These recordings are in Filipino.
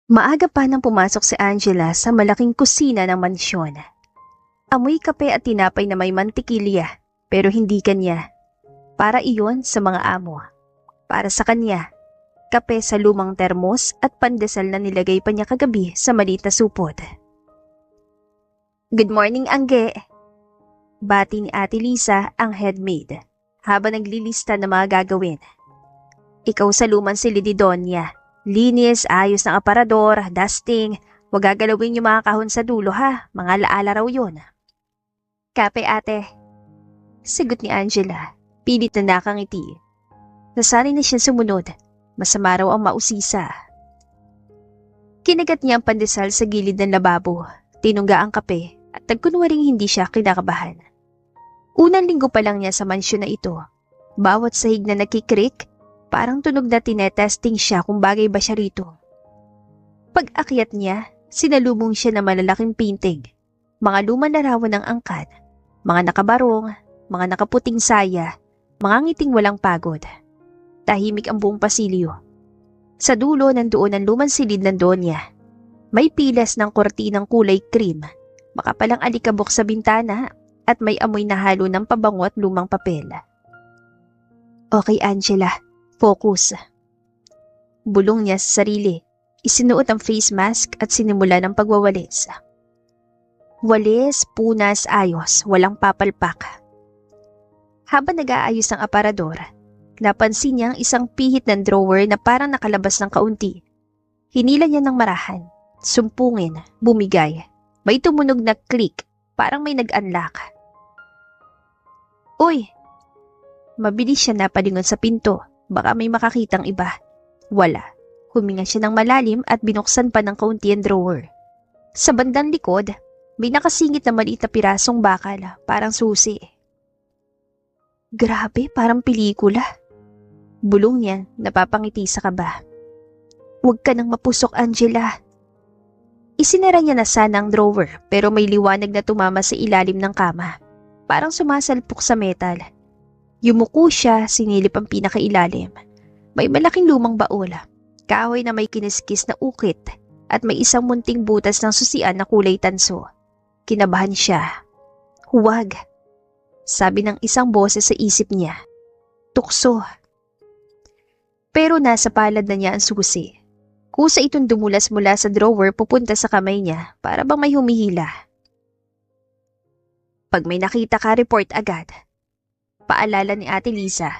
Maaga pa nang pumasok si Angela sa malaking kusina ng mansyon. Amoy kape at tinapay na may mantikilya, pero hindi kanya. Para iyon sa mga amo. Para sa kanya, kape sa lumang termos at pandesal na nilagay pa niya kagabi sa maliit na supot. Good morning, Angge. Bati ni Ate Lisa ang headmaid habang naglilista ng mga gagawin. Ikaw sa luman si Lididonia. Linis, ayos ng aparador, dusting. Huwag gagalawin yung mga kahon sa dulo ha, mga laala raw yun. Kape ate. Sagot ni Angela, pilit na nakangiti. Nasanay na siya sumunod, masama raw ang mausisa. Kinagat niya ang pandesal sa gilid ng lababo, tinungga ang kape at nagkunwaring hindi siya kinakabahan. Unang linggo pa lang niya sa mansyon na ito, bawat sahig na nakikrik, parang tunog na tinetesting siya kung bagay ba siya rito. Pag-akyat niya, sinalubong siya ng malalaking painting, mga lumang larawan ng angkan, mga nakabarong, mga nakaputing saya, mga ngiting walang pagod. Tahimik ang buong pasilyo. Sa dulo nandoon ang lumang silid ng Donya. May pilas ng kortinang kulay cream, makapalang alikabok sa bintana at may amoy na halo ng pabango at lumang papel. Okay, Angela. Focus. Bulong niya sa sarili. Isinuot ang face mask at sinimula ng pagwawalis. Walis, punas, ayos, walang papalpak. Habang nag-aayos ang aparador, napansin niya ang isang pihit ng drawer na parang nakalabas ng kaunti. Hinila niya ng marahan, sumpungin, bumigay. May tumunog na click, parang may nag-unlock. Uy! Mabilis siya napalingon sa pinto. Baka may makakitang iba. Wala. Huminga siya ng malalim at binuksan pa ng kaunti ang drawer. Sa bandang likod, may nakasingit na maliit na pirasong bakal, parang susi. Grabe, parang pelikula. Bulong niya, napapangiti sa kaba. Huwag ka nang mapusok, Angela. Isinara niya na sana ang drawer pero may liwanag na tumama sa ilalim ng kama. Parang sumasalpok sa metal. Yumuko siya, sinilip ang pinakailalim. May malaking lumang baul, kahoy na may kiniskis na ukit at may isang munting butas ng susian na kulay tanso. Kinabahan siya. Huwag, sabi ng isang boses sa isip niya. Tukso. Pero nasa palad na niya ang susi. Kusa itong dumulas mula sa drawer pupunta sa kamay niya para bang may humihila. Pag may nakita ka, report agad. Paalala ni Ate Lisa,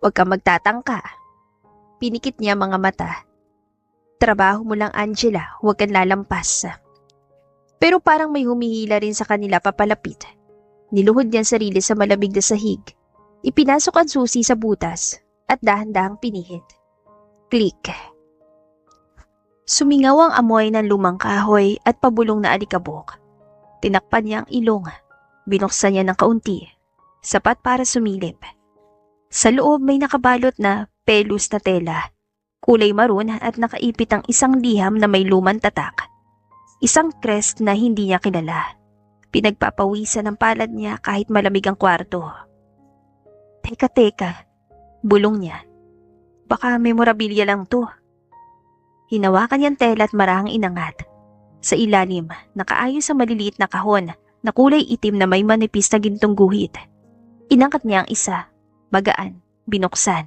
huwag kang magtatangka. Pinikit niya mga mata. Trabaho mo lang, Angela, huwag kang lalampas. Pero parang may humihila rin sa kanila papalapit. Niluhod niya ang sarili sa malamig na sahig. Ipinasok ang susi sa butas at dahan-dahang pinihit. Click. Sumingaw ang amoy ng lumang kahoy at pabulong na alikabok. Tinakpan niya ang ilong. Binuksan niya ng kaunti. Sapat para sumilip. Sa loob may nakabalot na pelus na tela, kulay maroon at nakaipit ang isang liham na may lumang tatak. Isang crest na hindi niya kilala. Pinagpapawisan ng palad niya kahit malamig ang kwarto. Teka, bulong niya. Baka memorabilia lang to. Hinawakan niyang tela at marahang inangat. Sa ilalim, nakaayos sa maliliit na kahon na kulay itim na may manipis na gintong guhit. Inangkat niya ang isa, magaan, binuksan.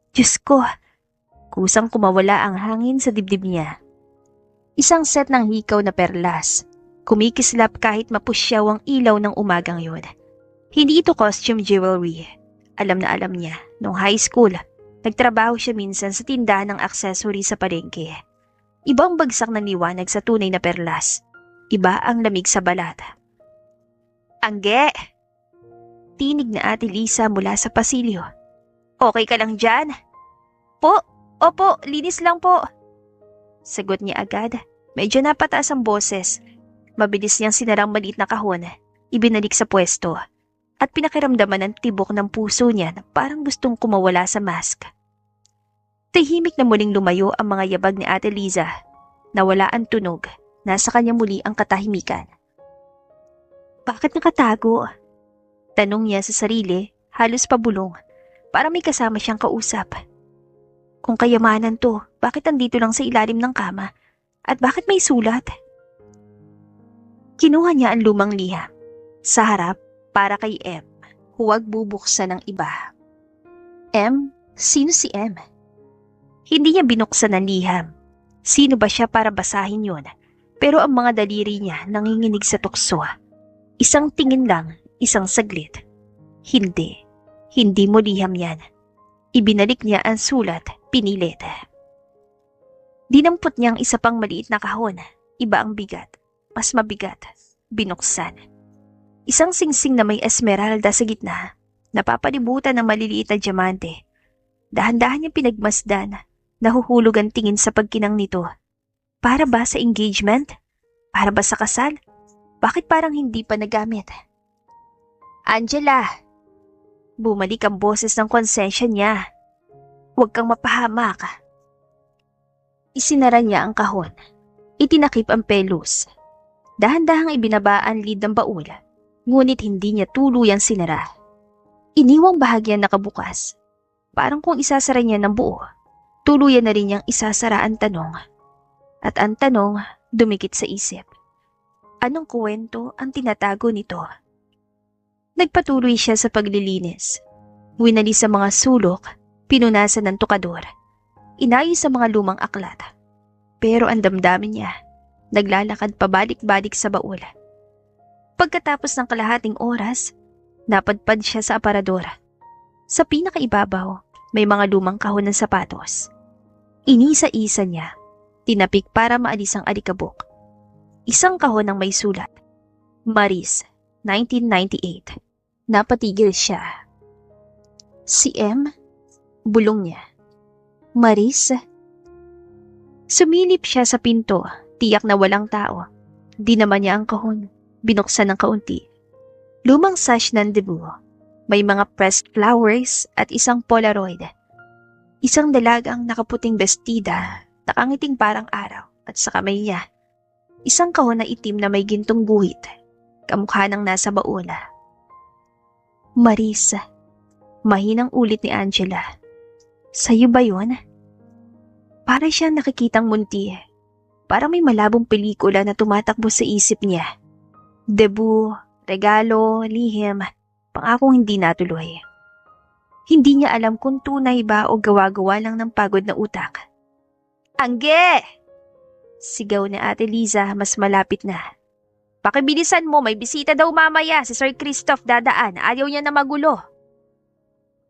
Diyos ko, kusang kumawala ang hangin sa dibdib niya. Isang set ng hikaw na perlas, kumikislap kahit mapusyaw ang ilaw ng umagang yun. Hindi ito costume jewelry. Alam na alam niya, nung high school, nagtrabaho siya minsan sa tindahan ng accessory sa palengke. Ibang bagsak ng liwanag sa tunay na perlas. Iba ang lamig sa balat. Angge! Tinig na Ate Lisa mula sa pasilyo. Okay ka lang dyan? Po, opo, linis lang po. Sagot niya agad. Medyo napataas ang boses. Mabilis niyang sinarang maliit na kahon. Ibinalik sa pwesto. At pinakiramdaman ang tibok ng puso niya na parang gustong kumawala sa mask. Tahimik na muling lumayo ang mga yabag ni Ate Liza. Nawala ang tunog. Nasa kanya muli ang katahimikan. Bakit nakatago? Tanong niya sa sarili, halos pabulong, para may kasama siyang kausap. Kung kayamanan to, bakit andito lang sa ilalim ng kama? At bakit may sulat? Kinuha niya ang lumang liham. Sa harap, para kay M. Huwag bubuksan ng iba. M? Sino si M? Hindi niya binuksan ang liham. Sino ba siya para basahin yun? Pero ang mga daliri niya nanginginig sa tukso. Isang tingin lang, isang saglit. Hindi. Hindi mo liham yan. Ibinalik niya ang sulat, pinilit. Dinampot niya ang isa pang maliit na kahon. Iba ang bigat. Mas mabigat. Binuksan. Isang singsing na may esmeralda sa gitna. Napapalibutan ng maliliit na diamante. Dahan-dahan niyang pinagmasdan. Nahuhulog ang tingin sa pagkinang nito. Para ba sa engagement? Para ba sa kasal? Bakit parang hindi pa nagamit? Angela! Bumalik ang boses ng konsensya niya. Huwag kang mapahamak. Isinara niya ang kahon. Itinakip ang pelos. Dahan-dahang ibinaba ang lid ng baul, ngunit hindi niya tuluyang sinara. Iniwang bahagyan nakabukas. Parang kung isasara niya ng buo, tuluyan na rin niyang isasara ang tanong. At ang tanong, dumikit sa isip. Anong kwento ang tinatago nito? Nagpatuloy siya sa paglilinis. Winali sa mga sulok, pinunasan ng tukador. Inayos sa mga lumang aklat. Pero ang damdamin niya, naglalakad pabalik-balik sa baul. Pagkatapos ng kalahating oras, napadpad siya sa aparador. Sa pinakaibabaw, may mga lumang kahon ng sapatos. Inisa-isa niya, tinapik para maalis ang alikabok. Isang kahon ng may sulat. Maris, 1998. Napatigil siya. Si M? Bulong niya. Maris? Sumilip siya sa pinto, tiyak na walang tao. Di naman niya ang kahon. Binuksan ng kaunti. Lumang sash ng debut. May mga pressed flowers at isang Polaroid. Isang dalagang nakaputing bestida, nakangiting parang araw at sa kamay niya. Isang kahon na itim na may gintong guhit. Kamukha ng nasa baula. Maris. Mahinang ulit ni Angela. Sa'yo ba yun? Para siyang nakikitang munti. Parang may malabong pelikula na tumatakbo sa isip niya. Debut, regalo, lihim, pangakong hindi natuloy. Hindi niya alam kung tunay ba o gawa-gawa lang ng pagod na utak. Angge! Sigaw ni Ate Liza mas malapit na. Pakibilisan mo, may bisita daw mamaya, si Sir Christoph dadaan, ayaw niya na magulo.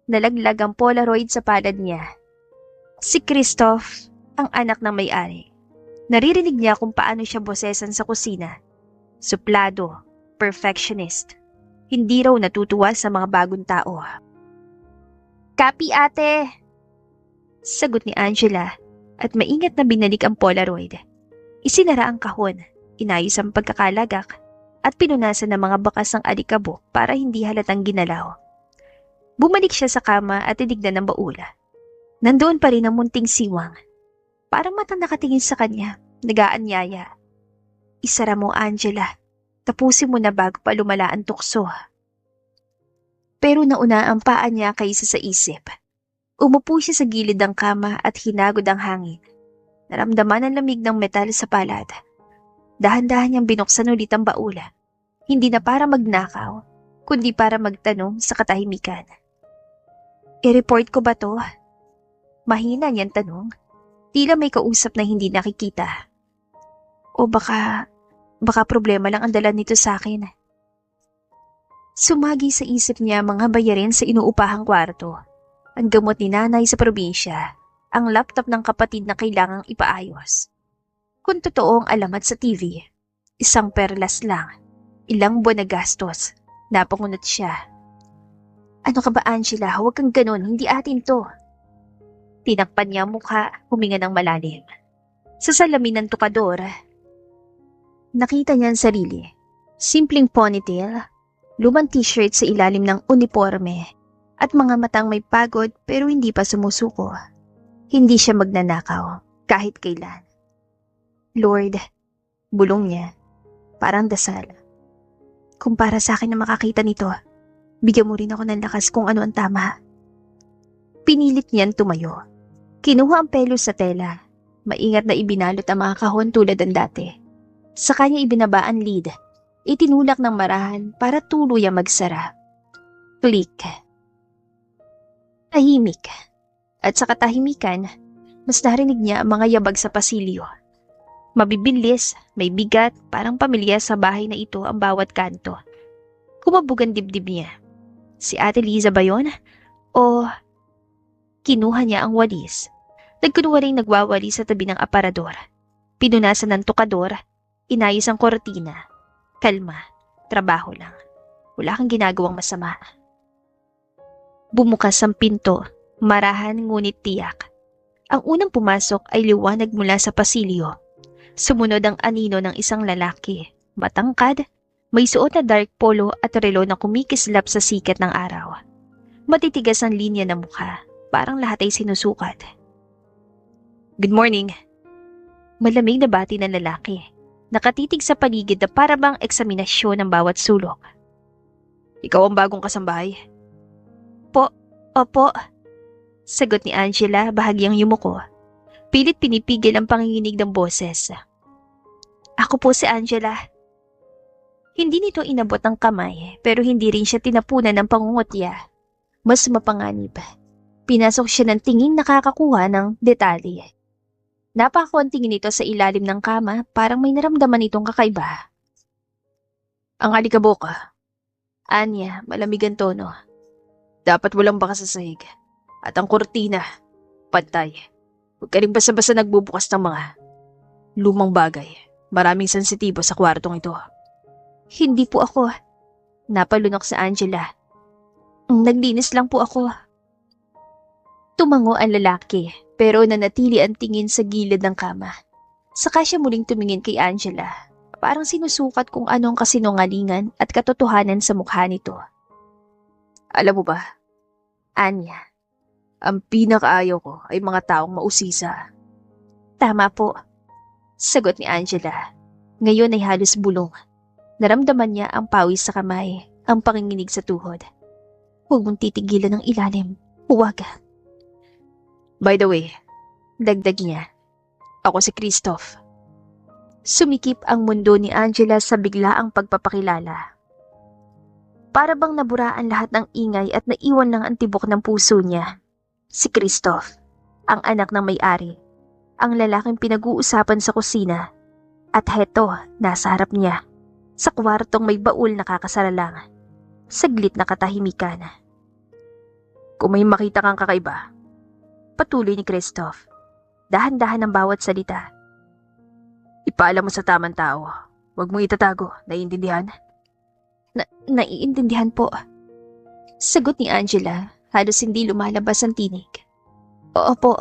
Nalaglag ang Polaroid sa palad niya. Si Christoph, ang anak ng may-ari. Naririnig niya kung paano siya bosesan sa kusina. Suplado, perfectionist. Hindi raw natutuwa sa mga bagong tao. Kapi ate! Sagot ni Angela at maingat na binalik ang Polaroid. Isinara ang kahon, inayos ang pagkakalagak at pinunasan ng mga bakas ng alikabok para hindi halatang ginalaw. Bumalik siya sa kama at tinignan ng baula. Nandoon pa rin ang munting siwang. Parang matang nakatingin sa kanya, nag-aanyaya. Isara mo, Angela. Tapusin mo na bago pa lumala ang tukso. Pero nauna ang paa niya kaysa sa isip. Umupo siya sa gilid ng kama at hinagod ang hangin. Naramdaman ang lamig ng metal sa palad. Dahan-dahan niyang binuksan ulit ang baula. Hindi na para magnakaw, kundi para magtanong sa katahimikan. I-report ko ba to? Mahina niyang tanong. Tila may kausap na hindi nakikita. O baka problema lang ang dala nito sa akin. Sumagi sa isip niya mga bayarin sa inuupahang kwarto. Ang gamot ni nanay sa probinsya. Ang laptop ng kapatid na kailangang ipaayos. Kung totoo ang alamat sa TV, isang perlas lang. Ilang buwan na gastos. Napangunot siya. Ano ka ba, Angela? Huwag kang ganun. Hindi atin to. Tinakpan niya ang mukha, huminga ng malalim. Sa salamin ng tukador, nakita niya ang sarili. Simpleng ponytail, lumang t-shirt sa ilalim ng uniforme, at mga matang may pagod pero hindi pa sumusuko. Hindi siya magnanakaw, kahit kailan. Lord, bulong niya, parang dasal. Kung para sa akin na makakita nito, bigyan mo rin ako ng lakas kung ano ang tama. Pinilit niyan tumayo. Kinuha ang pelos sa tela. maingat na ibinalot ang mga kahon tulad ng dati. Sa kanya ibinaba ang lid, itinulak ng marahan para tuluyang magsara. Click. Tahimik. At sa katahimikan, mas narinig niya ang mga yabag sa pasilyo. Mabibilis, may bigat, parang pamilya sa bahay na ito ang bawat kanto. Kumabog ang dibdib niya. Si Ate Liza ba yun? O kinuha niya ang walis? Nagkunwaring nagwawali sa tabi ng aparador. Pinunasan ng tukador, inayos ang kortina. Kalma, trabaho lang. Wala kang ginagawang masama. Bumukas ang pinto, marahan ngunit tiyak. Ang unang pumasok ay liwanag mula sa pasilyo. Sumunod ang anino ng isang lalaki. Matangkad, may suot na dark polo at relo na kumikislap sa sikat ng araw. Matitigas ang linya ng mukha, parang lahat ay sinusukat. Good morning. Malamig na bati ng lalaki. Nakatitig sa paligid na para bang eksaminasyon ng bawat sulok. Ikaw ang bagong kasambahay? Opo. Sagot ni Angela bahagyang yumuko. Pilit pinipigil ang panginginig ng boses. Ako po si Angela. Hindi nito inabot ang kamay pero hindi rin siya tinapunan ng pangungutya. Mas mapanganib. Pinasok siya ng tinging nakakakuha ng detalye. Napakakonting nito sa ilalim ng kama parang may naramdaman itong kakaiba. Ang alikabok. Anya, malamig ang tono. Dapat walang baka sa sahig. At ang kortina, pantay. Huwag ka rin basta-basta nagbubukas ng mga lumang bagay. Maraming sensitibo sa kwartong ito. Hindi po ako. Napalunok sa Angela. Naglinis lang po ako. Tumango ang lalaki pero nanatili ang tingin sa gilid ng kama. Saka siya muling tumingin kay Angela. Parang sinusukat kung anong kasinungalingan at katotohanan sa mukha nito. Alam mo ba, Anya, ang pinakaayaw ko ay mga taong mausisa. Tama po, sagot ni Angela. Ngayon ay halos bulong. Naramdaman niya ang pawis sa kamay, ang panginginig sa tuhod. Huwag mong titigilan ng ilalim. Huwag. By the way, dagdag niya, ako si Christoph. Sumikip ang mundo ni Angela sa biglaang pagpapakilala. Para bang naburaan lahat ng ingay at naiwan lang ang tibok ng puso niya. Si Christoph, ang anak ng may-ari, ang lalaking pinag-uusapan sa kusina. At heto, nasa harap niya, sa kwartong may baul na kakasara lang. Saglit na katahimikan. Kung may makita kang kakaiba, patuloy ni Christoph, dahan-dahan ang bawat salita. Ipaalam mo sa tamang tao, huwag mong itatago, naiintindihan? Naiintindihan po. Sagot ni Angela, halos hindi lumalabas ang tinig. Opo.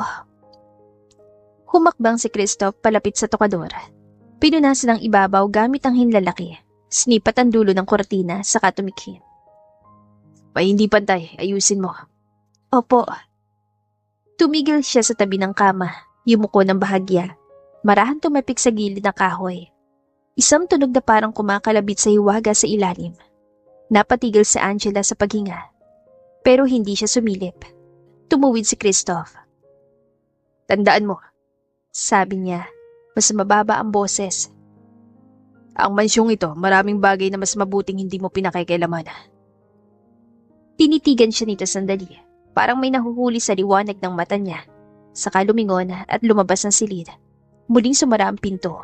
Humakbang si Christoph palapit sa tokador. Pinunasan ang ibabaw gamit ang hinlalaki. Snipat ang dulo ng kortina saka tumikhin. May hindi pantay, ayusin mo. Opo. Tumigil siya sa tabi ng kama, yumuko ng bahagya. Marahan tumapik sa gilid ng kahoy. Isang tunog na parang kumakalabit sa hiwaga sa ilalim. Napatigil si Angela sa paghinga. Pero hindi siya sumilip. Tumuwid si Christoph. Tandaan mo, sabi niya, mas mababa ang boses. Ang mansyong ito, maraming bagay na mas mabuting hindi mo pinakikialaman. Tinitigan siya nito sandali, parang may nahuhuli sa liwanag ng mata niya. Saka lumingon at lumabas ng silid. Muling sumara ang pinto.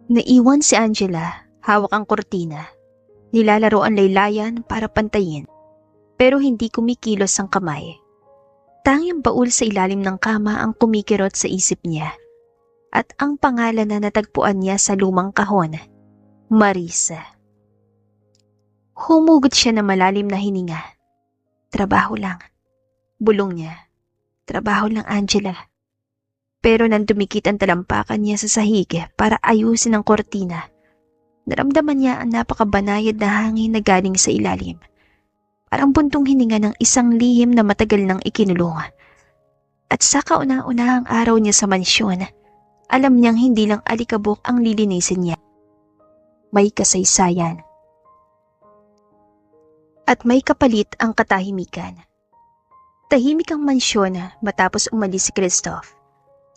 Naiwan si Angela, hawak ang kortina. Nilalaro ang laylayan para pantayin. Pero hindi kumikilos ang kamay. Tanging baul sa ilalim ng kama ang kumikirot sa isip niya. At ang pangalan na natagpuan niya sa lumang kahon, Marisa. Humugot siya na malalim na hininga. Trabaho lang. Bulong niya. Trabaho lang, Angela. Pero nang dumikit ang talampakan niya sa sahig para ayusin ang kortina, naramdaman niya ang napakabanayad na hangin na galing sa ilalim. Parang buntong hininga ng isang lihim na matagal nang ikinulong. At sa kauna-unahang araw niya sa mansyon, alam niyang hindi lang alikabok ang lilinisin niya. May kasaysayan. At may kapalit ang katahimikan. Tahimik ang mansyon matapos umalis si Christoph.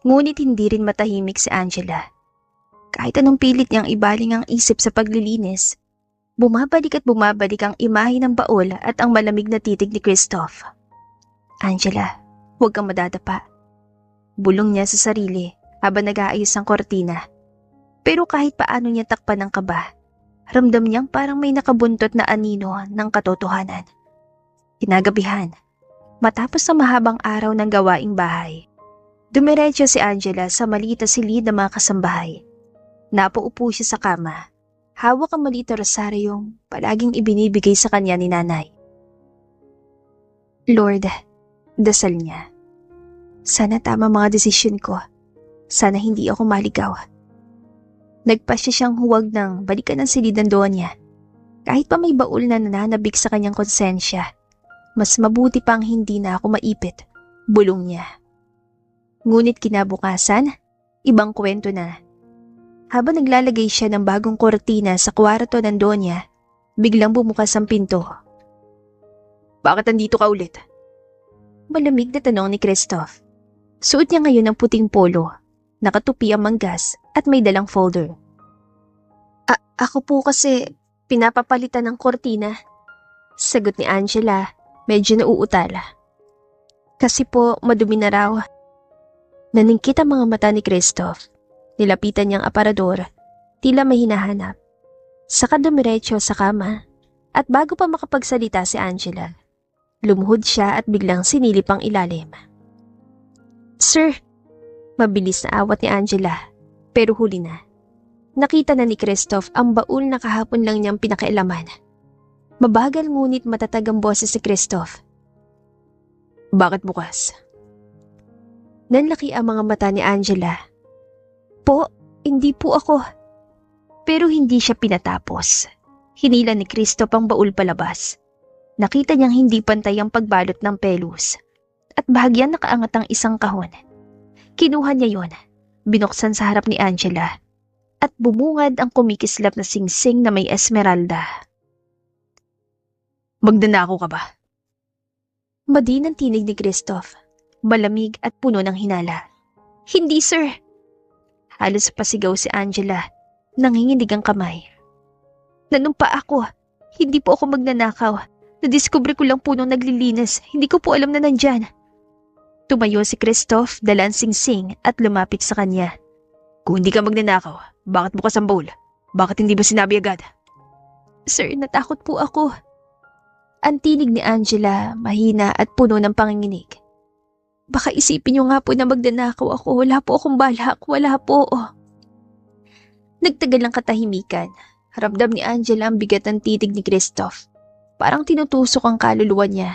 Ngunit hindi rin matahimik si Angela. Kahit anong pilit niyang ibaling ang isip sa paglilinis, bumabalik at bumabalik ang imahe ng baul at ang malamig na titig ni Christoph. Angela, huwag kang madadapa. Bulong niya sa sarili habang nag-aayos ang kortina. Pero kahit paano niya takpan ng kaba, ramdam niyang parang may nakabuntot na anino ng katotohanan. Kinagabihan, matapos ang mahabang araw ng gawaing bahay, dumiretso si Angela sa maliit na silid ng mga kasambahay. Napaupo siya sa kama, hawak ang maliit na rosaryong palaging ibinibigay sa kanya ni nanay. Lord, dasal niya. Sana tama mga desisyon ko. Sana hindi ako maligaw. Nagpasya siyang huwag ng balikan ang silid ng Donya. Kahit pa may baul na nananabik sa kanyang konsensya, mas mabuti pang hindi na ako maipit, bulong niya. Ngunit kinabukasan, ibang kwento na. Habang naglalagay siya ng bagong kortina sa kwarto ng Donya, biglang bumukas ang pinto. Bakit andito ka ulit? Malamig na tanong ni Christoph. Suot niya ngayon ang puting polo, nakatupi ang manggas at may dalang folder. Ako po kasi pinapapalitan ng kortina, sagot ni Angela, medyo nauutala. Kasi po madumi na raw. Naningkit ang mga mata ni Christoph. Nilapitan niyang aparador, tila may hinahanap. Saka dumiretso sa kama at bago pa makapagsalita si Angela, lumuhod siya at biglang sinilip ang ilalim. Sir, mabilis na awat ni Angela, pero huli na. Nakita na ni Christoph ang baul na kahapon lang niyang pinakailaman. Mabagal ngunit matatag ang boses si Christoph. Bakit bukas? Nanlaki ang mga mata ni Angela. Po, hindi po ako. Pero hindi siya pinatapos. Hinila ni Christoph ang baul palabas. Nakita niyang hindi pantay ang pagbalot ng pelus. At bahagyan nakaangat ang isang kahon. Kinuha niya yon, binuksan sa harap ni Angela. At bumungad ang kumikislap na singsing na may esmeralda. Magdanakaw ka ba? Madinang tinig ni Christoph, malamig at puno ng hinala. Hindi, sir. Halos pasigaw si Angela, nanginginig ang kamay. Nanumpa ako. Hindi po ako magnanakaw. Nadiskubre ko lang po nung naglilinis. Hindi ko po alam na nandyan. Tumayo si Christoph, dala ang singsing at lumapit sa kanya. Kung hindi ka magnanakaw, bakit bukas ang bowl? Bakit hindi ba sinabi agad? Sir, natakot po ako. Ang tinig ni Angela, mahina at puno ng panginginig. Baka isipin niyo nga po na magnanakaw ako. Wala po akong balak. Wala po. Nagtagal ang katahimikan. Ramdam ni Angela ang bigat ng titig ni Christoph. Parang tinutusok ang kaluluwa niya.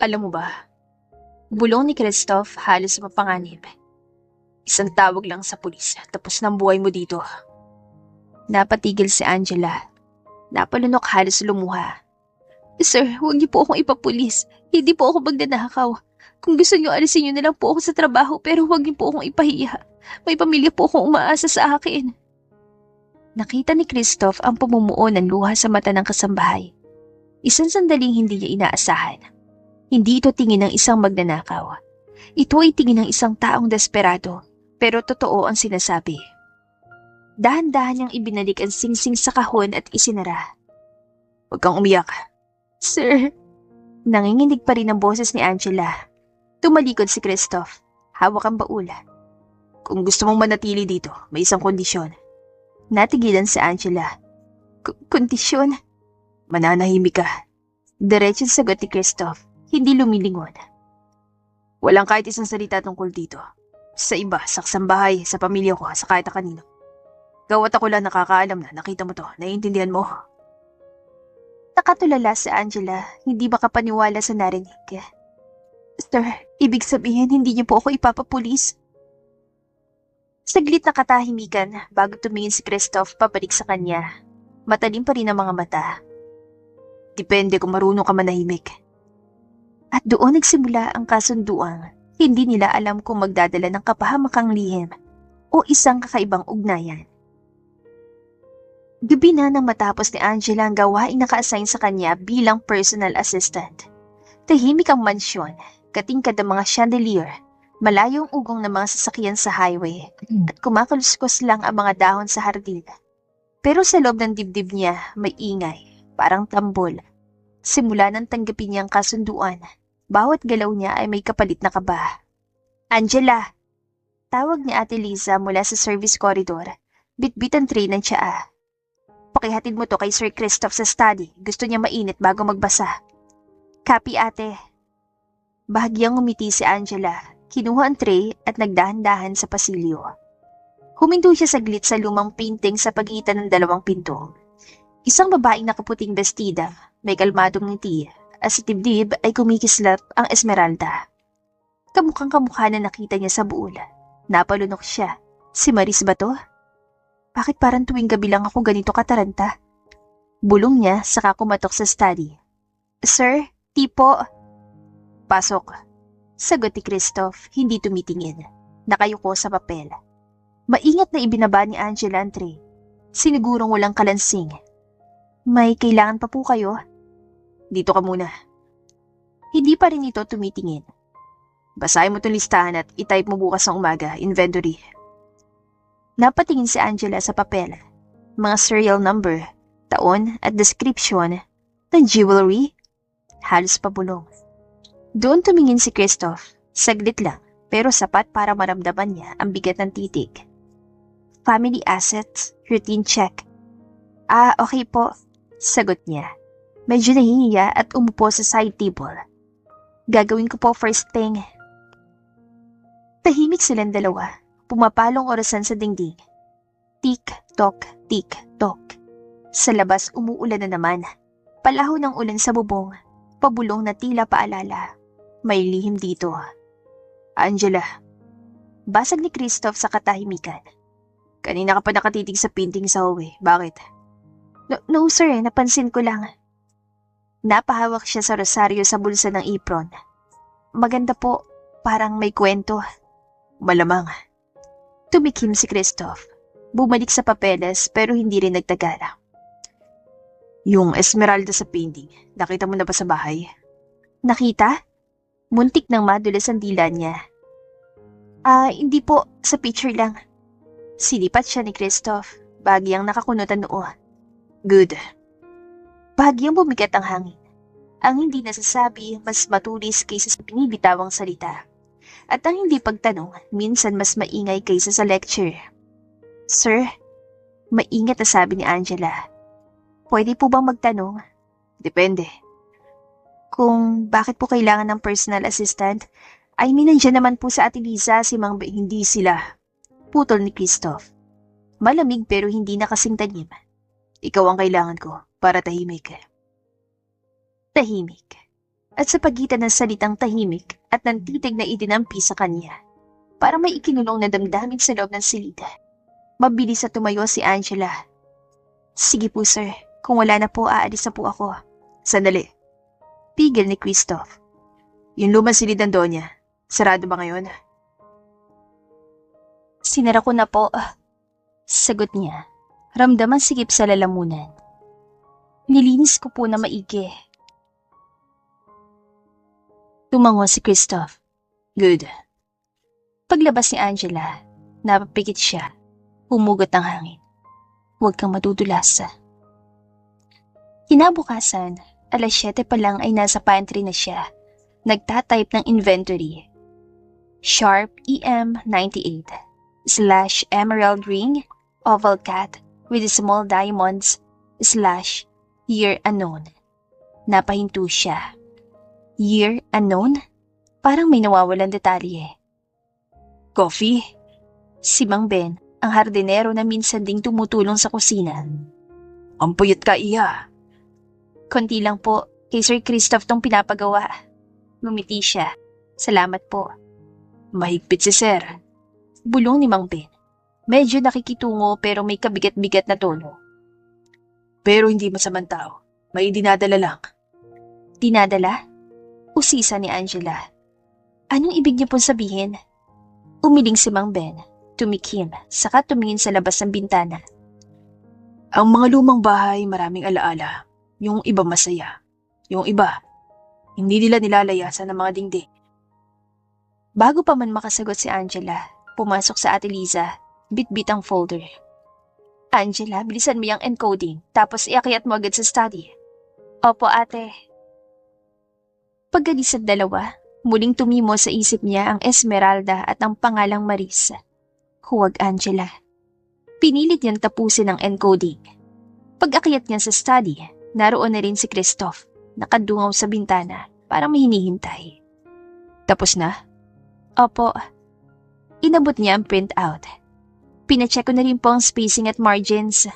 Alam mo ba? Bulong ni Christoph halos mapanganib. Isang tawag lang sa pulis, tapos ng buhay mo dito. Napatigil si Angela. Napalunok halos lumuha. Sir, huwag niyo po akong ipapulis. Hindi po ako magnanakaw. Kung gusto niyo, alisin niyo na lang po ako sa trabaho pero huwag niyo po akong ipahiya. May pamilya po akong umaasa sa akin. Nakita ni Christoph ang pamumuo ng luha sa mata ng kasambahay. Isang sandaling hindi niya inaasahan. Hindi ito tingin ng isang magnanakaw. Ito ay tingin ng isang taong desperado. Pero totoo ang sinasabi. Dahan-dahan niyang ibinalik ang singsing sa kahon at isinara. Huwag kang umiyak. Sir. Nanginginig pa rin ang boses ni Angela. Tumalikod si Christoph. Hawak ang baul. Kung gusto mong manatili dito, may isang kondisyon. Natigilan si Angela. Kondisyon? Mananahimik ka. Diretsong sagot ni Christoph. Hindi lumilingon. Walang kahit isang salita tungkol dito. Sa iba, sa kasambahay, sa pamilya ko, sa kahit kanino. Gawat ako lang nakakaalam na nakita mo to, naiintindihan mo. Nakatulala si Angela, hindi makapaniwala sa narinig. Sir, ibig sabihin hindi niyo po ako ipapapulis? Saglit na katahimikan bago tumingin si Christoph pabalik sa kanya. Matalim pa rin ang mga mata. Depende kung marunong ka manahimik. At doon nagsimula ang kasunduan. Hindi nila alam kung magdadala ng kapahamakang lihim o isang kakaibang ugnayan. Gabi na nang matapos ni Angela ang gawaing naka-assign sa kanya bilang personal assistant. Tahimik ang mansyon, katingkad ang mga chandelier, Malayong ugong ng mga sasakyan sa highway at kumakaluskos lang ang mga dahon sa hardin. Pero sa loob ng dibdib niya may ingay, parang tambol. Simula nang tanggapin niyang kasunduan, bawat galaw niya ay may kapalit na kaba. Angela! Tawag ni Ate Liza mula sa service corridor. Bitbit ang tray ng tsaa. Pakihatid mo to kay Sir Christoph sa study. Gusto niya mainit bago magbasa. Copy, ate. Bahagyang umiti si Angela. Kinuha ang tray at nagdahan-dahan sa pasilyo. Huminto siya saglit sa lumang painting sa pagitan ng dalawang pinto. Isang babaeng nakaputing bestida, may kalmadong ngiti, at sa dibdib ay kumikislap ang Esmeralda. Kamukhang kamukha na nakita niya sa buol. Napalunok siya. Si Maris ba to? Bakit parang tuwing gabi lang ako ganito kataranta? Bulong niya saka kumatok sa study. Sir, tipo. Pasok. Sagot ni Christoph, hindi tumitingin. Nakayuko sa papel. Maingat na ibinaba ni Angela ang tray. Sinigurong walang kalansing. May kailangan pa po kayo? Dito ka muna. Hindi pa rin ito tumitingin. Basahin mo itong listahan at itype mo bukas ng umaga, inventory. Napatingin si Angela sa papel. Mga serial number, taon at description ng jewelry. Halos pabulong. Doon tumingin si Christoph. Saglit lang, pero sapat para maramdaman niya ang bigat ng titig. Family assets, routine check. Okay po, sagot niya. Medyo nahihiya at umupo sa side table. Gagawin ko po first thing. Tahimik silang dalawa. Pumapalong orasan sa dingding. Tik-tok, tik-tok. Sa labas umuulan na naman. Palaho ng ulan sa bubong. Pabulong na tila paalala. May lihim dito. Angela. Basag ni Christoph sa katahimikan. Kanina ka pa nakatitig sa painting sa hallway. Bakit? No sir, napansin ko lang. Napahawak siya sa rosaryo sa bulsa ng apron. Maganda po, parang may kwento. Malamang. Tumikim si Christoph. Bumalik sa papeles pero hindi rin nagtagala. Yung Esmeralda sa painting, nakita mo na ba sa bahay? Nakita? Muntik nang madulas ang dila niya. Hindi po, sa picture lang. Silipat siya ni Christoph, bahagyang nakakunot ang noo. Good. Bahagyang bumigat ang hangin. Ang hindi nasasabi mas matulis kaysa sa binibitawang salita. At ang hindi pagtanong, minsan mas maingay kaysa sa lecture. Sir, maingat na sabi ni Angela. Pwede po bang magtanong? Depende. Kung bakit po kailangan ng personal assistant, nandiyan naman po sa Ate Liza si Mang hindi sila. Putol ni Christoph. Malamig pero hindi na kasing tanim. Ikaw ang kailangan ko para tahimik. Tahimik. At sa pagitan ng salitang tahimik at ng titig na idinampi sa kanya, para may ikinulong na damdamin sa loob ng silid. Mabilis na tumayo si Angela. Sige po sir, kung wala na po aalis na po ako. Sandali. Pigil ni Christoph. Yung lumang silid ng Donya, sarado ba ngayon? Sinara ko na po. Sagot niya. Ramdaman sigip sa lalamunan. Nilinis ko po na maigi. Tumango si Christoph. Good. Paglabas ni Angela, napapikit siya. Humugot ang hangin. Huwag kang madudulas. Kinabukasan, alas 7 pa lang ay nasa pantry na siya. Nagtatype ng inventory. Sharp EM98 / emerald ring, oval cat with small diamonds / year unknown. Napahinto siya. Year unknown? Parang may nawawalan detalye. Coffee? Si Mang Ben, ang hardinero na minsan ding tumutulong sa kusina. Ang puyat ka, iya. Konti lang po, kay Sir Christoph tong pinapagawa. Ngumiti siya. Salamat po. Mahigpit si Sir. Bulong ni Mang Ben. Medyo nakikitungo pero may kabigat-bigat na tono. Pero hindi masamang tao. May dinadala lang. Dinadala? Usisa ni Angela. Anong ibig niyo pong sabihin? Umiling si Mang Ben. Tumikim, saka tumingin sa labas ng bintana. Ang mga lumang bahay maraming alaala. Yung iba masaya. Yung iba, hindi nila nilalayasan ng mga dingding. Bago pa man makasagot si Angela, pumasok sa Ate Liza, bit-bit ang folder. Angela, bilisan mo yung encoding, tapos iakyat mo agad sa study. Opo, ate. Paggalis at dalawa, muling tumimo sa isip niya ang Esmeralda at ang pangalang Maris. Huwag Angela. Pinilit niyang tapusin ang encoding. Pag-akyat niya sa study, naroon na rin si Christoph, nakadungaw sa bintana, parang may hinihintay. Tapos na? Opo. Inabot niya ang printout. Pinacheck ko na rin po ang spacing at margins.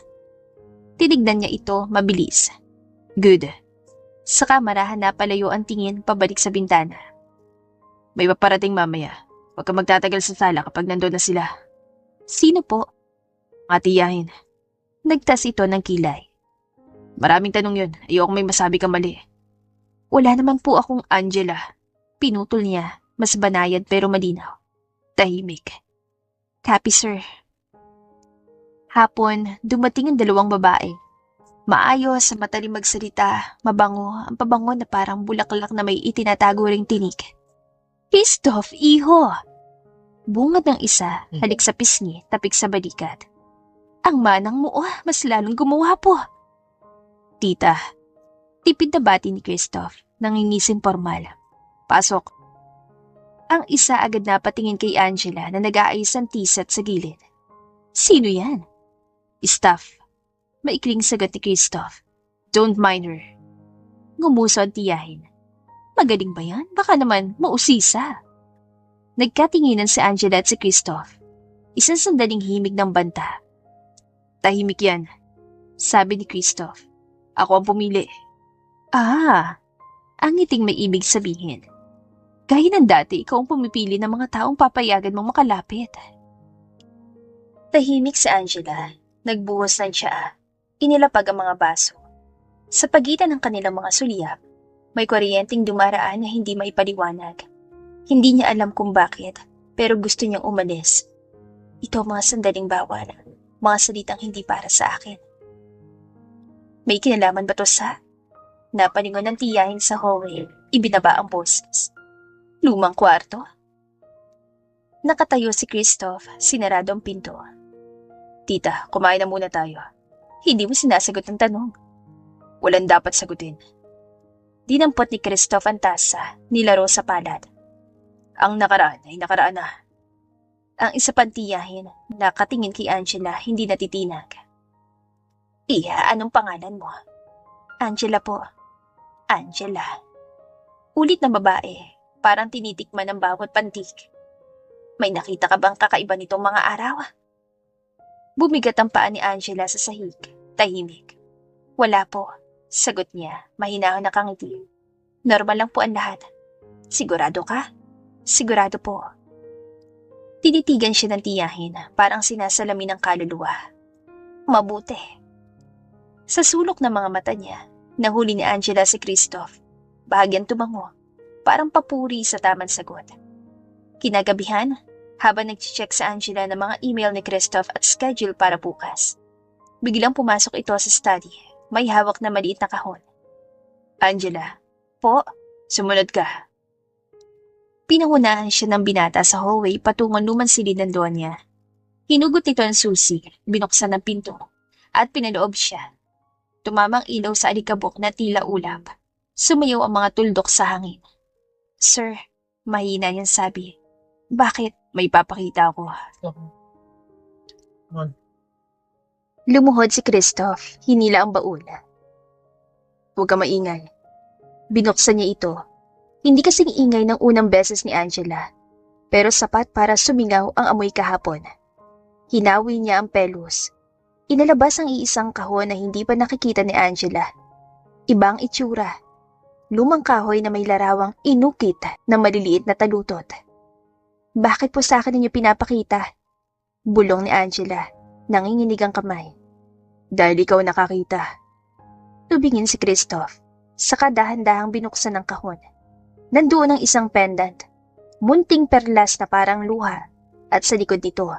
Tinignan niya ito mabilis. Good. Sa kamara, napalayo ang tingin pabalik sa bintana. May paparating mamaya. Huwag ka magtatagal sa sala kapag nandun na sila. Sino po? Atiyahin. Nagtas ito ng kilay. Maraming tanong yun. Ayoko may masabi ka mali. Wala naman po akong Angela. Pinutol niya. Mas banayad pero malinaw. Tahimik. Copy, sir. Hapon, dumating ang dalawang babae. Maayos, matalim magsalita, mabango, ang pabango na parang bulaklak na may itinatago ring tinik. Christoph, iho! Bungad ng isa, halik sa pisngi, tapik sa balikat. Ang manang mo, mas lalong gumawapo. Tita, tipid na bati ni Christoph, nangingising formal. Pasok. Ang isa agad na patingin kay Angela na nag-aayos ng t-shirt sa gilid. Sino yan? Staff. Maikling sagot ni Christoph. Don't mind her. Ngumuso ang tiyahin. Magaling ba yan? Baka naman mausisa. Nagkatinginan si Angela at si Christoph. Isang sandaling himig ng banta. Tahimik yan, sabi ni Christoph. Ako ang pumili. Ah, ang ngiting may ibig sabihin. Gaya ng dati, ikaw ang pumipili ng mga taong papayagan mong makalapit. Tahimik si Angela. Nagbuhos ng tsaa. Inilapag ang mga baso. Sa pagitan ng kanilang mga sulyap, may kuryenteng dumaraan na hindi maipaliwanag. Hindi niya alam kung bakit, pero gusto niyang umalis. Ito ang mga sandaling bawal, mga salitang hindi para sa akin. May kinalaman ba to sa? Napalingon ng tiyahin sa hallway, ibinaba ang boses. Lumang kwarto? Nakatayo si Christoph, sinarado ang pinto. Tita, kumain na muna tayo. Hindi mo sinasagot ang tanong. Walang dapat sagutin. Dinampot ni Christoph ang tasa, nilaro sa palad. Ang nakaraan ay nakaraan na. Ang isa pang tiyahin, nakatingin kay Angela, hindi natitinag. Iya, anong pangalan mo? Angela po. Angela. Ulit na babae, parang tinitikman ng bawat pantik. May nakita ka bang kakaiba nitong mga araw? Bumigat ang paa ni Angela sa sahig, tahimik. Wala po, sagot niya, mahinahon na kangiti. Normal lang po ang lahat. Sigurado ka? Sigurado po. Tinitigan siya ng tiyahin, parang sinasalamin ng kaluluwa. Mabuti. Sa sulok ng mga mata niya, nahuli ni Angela si Christoph. Bahagyang tumango, parang papuri sa tamang sagot. Kinagabihan, habang nag-check sa Angela ng mga email ni Christoph at schedule para bukas. Biglang pumasok ito sa study. May hawak na maliit na kahon. Angela, po, sumunod ka. Pinangunahan siya ng binata sa hallway patungong lumang silid ng Donya. Hinugot nito ang susi, binuksan ang pinto, at pinaloob siya. Tumamang ilaw sa alikabok na tila ulap. Sumayaw ang mga tuldok sa hangin. Sir, mahina niyang sabi. Bakit? May papakita ako. Lumuhod si Christoph, hinila ang baul. Huwag ka maingay. Binuksan niya ito. Hindi kasing ingay ng unang beses ni Angela, pero sapat para sumingaw ang amoy kahapon. Hinawi niya ang pelos. Inalabas ang iisang kahon na hindi pa nakikita ni Angela. Ibang itsura. Lumang kahoy na may larawang inukit na maliliit na talutot. Bakit po sa akin ninyo pinapakita? Bulong ni Angela, nanginginig ang kamay. Dahil ikaw nakakita. Tubingin si Christoph, saka dahan-dahang binuksan ang kahon. Nandoon ang isang pendant, munting perlas na parang luha, at sa likod nito,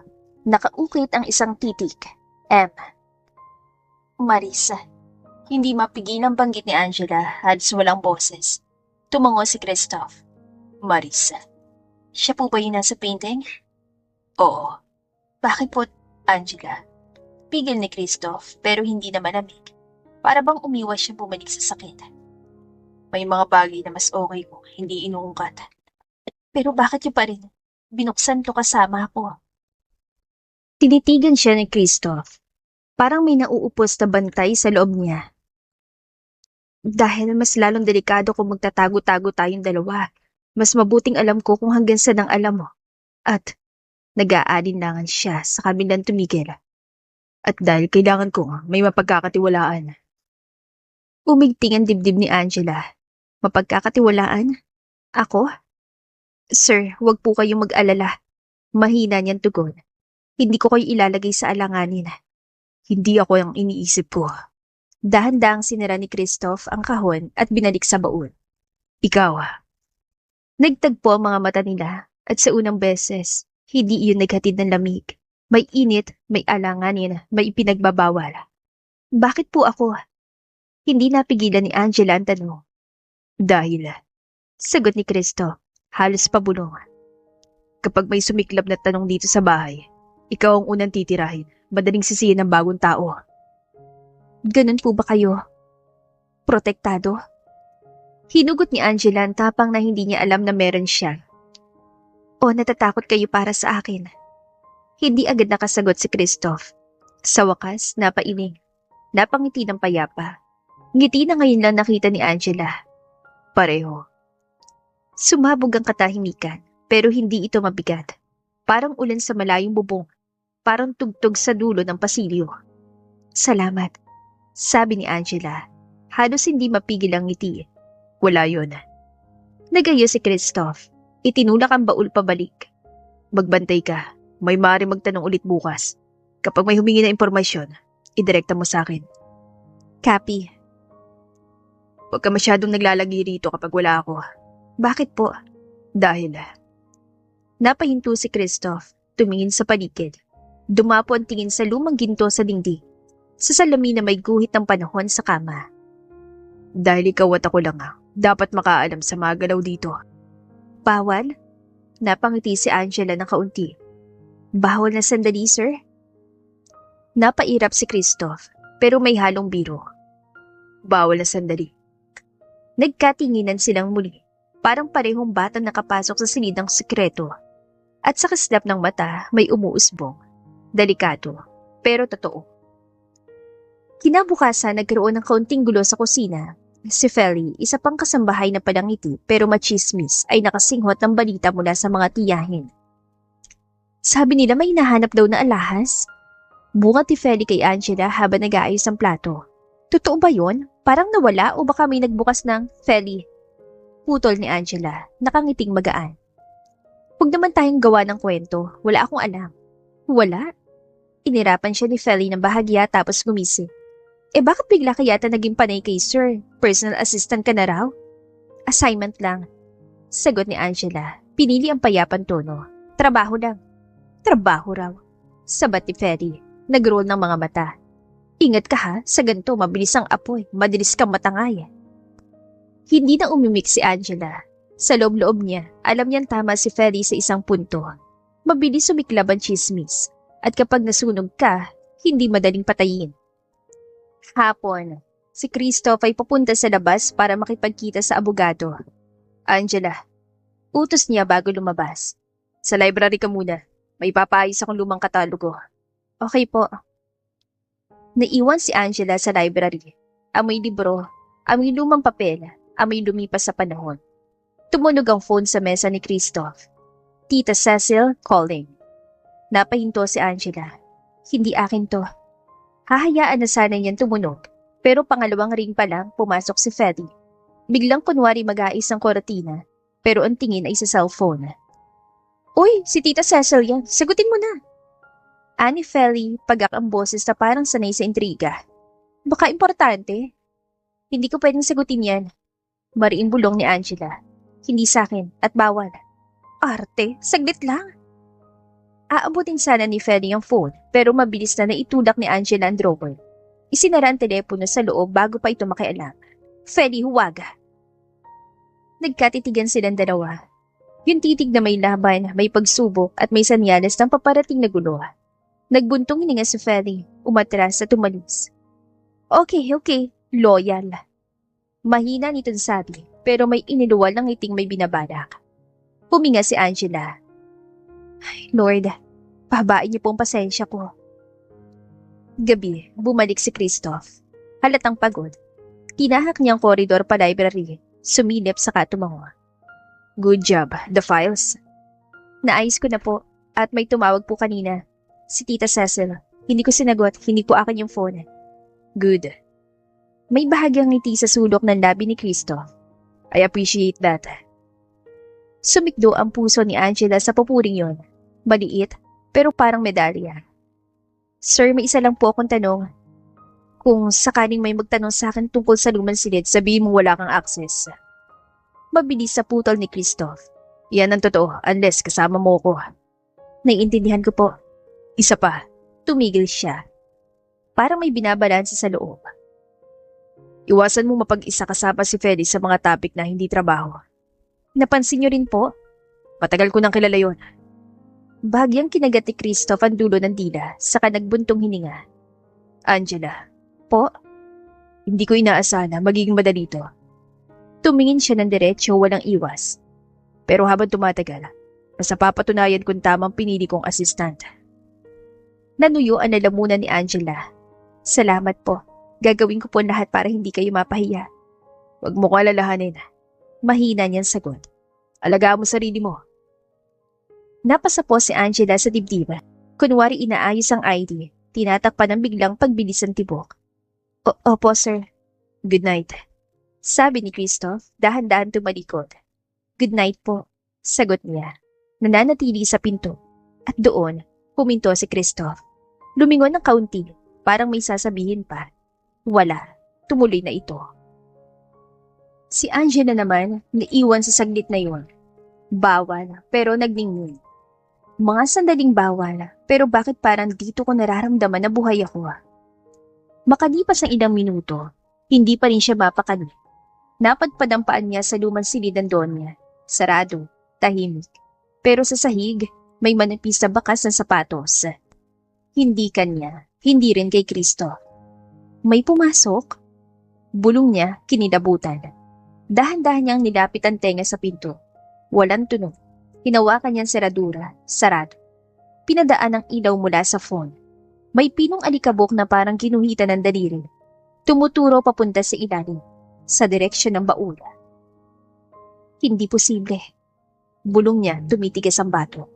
nakaukit ang isang titik, M. Marisa. Hindi mapigil ang banggit ni Angela at walang boses. Tumango si Christoph. Marisa. Siya po ba yung nasa painting? Oo. Bakit po, Angela? Pigil ni Christoph pero hindi na malamig. Para bang umiwas siya bumalik sa sakit. May mga bagay na mas okay kung hindi inuungkat. Pero bakit niyo pa rin binuksan to kasama ako? Tinitigan siya ni Christoph. Parang may nauupos na bantay sa loob niya. Dahil mas lalong delikado kung magtatago-tago tayong dalawa. Mas mabuting alam ko kung hanggang saan ang alam mo. At nag-aalinlangan siya sa kabilang tumigil. At dahil kailangan ko may mapagkakatiwalaan. Umigting ang dibdib ni Angela. Mapagkakatiwalaan? Ako? Sir, huwag po kayong mag-alala. Mahina niyang tugon. Hindi ko kayo ilalagay sa alanganin. Hindi ako ang iniisip ko. Dahan-dahang sinara ni Christoph ang kahon at binalik sa baon. Ikaw. Nagtagpo ang mga mata nila at sa unang beses, hindi iyon naghatid ng lamig. May init, may alanganin, may ipinagbabawal. Bakit po ako? Hindi napigilan ni Angela ang tanong. Dahil, sagot ni Christoph, halos pabulong. Kapag may sumiklab na tanong dito sa bahay, ikaw ang unang titirahin, madaling sisihin ng bagong tao. Ganun po ba kayo? Protektado? Hinugot ni Angela ang tapang na hindi niya alam na meron siya. O natatakot kayo para sa akin? Hindi agad nakasagot si Christoph. Sa wakas, napailing. Napangiti ng payapa. Ngiti na ngayon lang nakita ni Angela. Pareho. Sumabog ang katahimikan, pero hindi ito mabigat. Parang ulan sa malayong bubong. Parang tugtog sa dulo ng pasilyo. Salamat, sabi ni Angela. Halos hindi mapigil ang ngiti. Wala yun. Nagayo si Christoph. Itinulak ang baul pabalik. Magbantay ka. May maaari magtanong ulit bukas. Kapag may humingi na impormasyon, idirekta mo sa akin. Copy. Huwag ka masyadong naglalagi rito kapag wala ako. Bakit po? Dahil. Napahinto si Christoph, tumingin sa paligid. Dumapo ang tingin sa lumang ginto sa dingding. Sa salamin na may guhit ng panahon sa kama. Dahil ikaw at ako lang dapat makaalam sa mga galaw dito. Bawal? Napangiti si Angela ng kaunti. Bawal na sandali, sir? Napairap si Christoph, pero may halong biro. Bawal na sandali. Nagkatinginan silang muli, parang parehong batang nakapasok sa silid ng sekreto. At sa kaslap ng mata, may umuusbong. Delikado, pero totoo. Kinabukasan, nagkaroon ng kaunting gulo sa kusina. Si Feli, isa pang kasambahay na palangiti pero machismis, ay nakasinghot ng balita mula sa mga tiyahin. Sabi nila may nahanap daw na alahas. Bungat ni Feli kay Angela habang nag-aayos ang plato. Totoo ba yun? Parang nawala o baka may nagbukas ng Feli? Putol ni Angela, nakangiting magaan. Huwag naman tayong gawa ng kwento, wala akong alam. Wala? Inirapan siya ni Feli ng bahagya tapos gumising. Bakit bigla kayata naging panay kay sir? Personal assistant ka na raw? Assignment lang. Sagot ni Angela. Pinili ang payapang tono. Trabaho lang. Trabaho raw. Sabat ni Feli. Nag-roll ng mga mata. Ingat ka ha, sa ganito mabilis ang apoy, madilis kang matangay. Hindi na umimik si Angela. Sa loob-loob niya, alam niyang tama si Feli sa isang punto. Mabilis sumiklab ang chismis. At kapag nasunog ka, hindi madaling patayin. Hapon, si Christoph ay papunta sa labas para makipagkita sa abogado. Angela, utos niya bago lumabas. Sa library ka muna. May papaayos akong lumang katalogo. Okay po. Naiwan si Angela sa library. Amoy libro, amoy lumang papel, amoy lumipas sa panahon. Tumunog ang phone sa mesa ni Christoph. Tita Cecil calling. Napahinto si Angela. Hindi akin to. Hahayaan na sana niyan tumunog, pero pangalawang ring pa lang pumasok si Feli. Biglang kunwari mag-aayos ang kortina, pero ang tingin ay sa cellphone. Uy, si Tita Cecil yan, sagutin mo na. Ani Feli, pagak ang boses na parang sanay sa intriga. Baka importante. Hindi ko pwedeng sagutin yan. Mariing bulong ni Angela. Hindi sa akin at bawal. Arte, saglit lang. Aabutin sana ni Feli ang phone pero mabilis na naitulak ni Angela ang drawer. Isinara ang telepono sa loob bago pa ito makialam. Feli, huwag. Nagkatitigan silang dalawa. Yung titig na may laban, may pagsubok at may senyales ng paparating na gulo. Nagbuntong hininga si Feli, umatras at umalis. Okay, loyal. Mahina nitong sabi, pero may iniluwal ng ngiting may binabalak. Huminga si Angela. Ay, Lord, pahabain niyo po ang pasensya ko. Gabi, bumalik si Christoph. Halatang pagod. Kinahak niyang koridor pa library, sumilip sa tumango. Good job, the files. Naayos ko na po, at may tumawag po kanina. Si Tita Cecil. Hindi ko sinagot, hindi po akin yung phone. Good. May bahagyang ngiti sa sulok ng labi ni Christoph. I appreciate that. Sumikdo ang puso ni Angela sa pupuring yon. Maliit, pero parang medalya. Sir, may isa lang po akong tanong. Kung sakaling may magtanong sa akin tungkol sa lumang silid, sabihin mo wala kang access. Mabilis sa putol ni Christoph. Yan ang totoo, unless kasama mo ko. Naiintindihan ko po. Isa pa, tumigil siya. Parang may binabalansa sa loob. Iwasan mo mapag-isa kasama si Feli sa mga topic na hindi trabaho. Napansin niyo rin po? Matagal ko nang kilala yon. Bahagyang kinagat ni Christoph ang dulo ng dila, saka nagbuntong hininga. Angela, po? Hindi ko inaasahan na magiging madali to. Tumingin siya ng diretsyo, walang iwas. Pero habang tumatagal, mas napapatunayan kung tamang pinili kong assistant. Nanuyo ang lalamunan ni Angela. Salamat po. Gagawin ko po lahat para hindi kayo mapahiya. Huwag mo ko alalahanin. Mahina niyang sagot. Alagaan mo sarili mo. Napasa po si Angela sa dibdib. Kunwari inaayos ang ID. Tinatakpan ng biglang pagbilis ng tibok. Opo, sir. Good night. Sabi ni Christoph, dahan-dahan tumalikod. Good night po, sagot niya. Nananatili sa pinto. At doon, huminto si Christoph. Lumingon ng kaunti, parang may sasabihin pa. Wala, tumuloy na ito. Si Angela naman, naiwan sa saglit na yun. Bawal, pero nagningning. Mga sandaling bawal, pero bakit parang dito ko nararamdaman na buhay ako? Makalipas ang ilang minuto, hindi pa rin siya mapakali. Napadpad ang paan niya sa lumang silid ng Donya. Sarado, tahimik. Pero sa sahig, may manipis na bakas ng sapatos. Hindi kanya, hindi rin kay Cristo. May pumasok? Bulong niya, kinilabutan. Dahan-dahan niyang nilapit ang tenga sa pinto. Walang tunog. Hinawakan niyang seradura, sarado. Pinadaan ang ilaw mula sa phone. May pinong alikabok na parang kinuhitan ng daliri. Tumuturo papunta sa ilalim. Sa direksyon ng baula. Hindi posible. Bulong niya, tumitigas ang bato.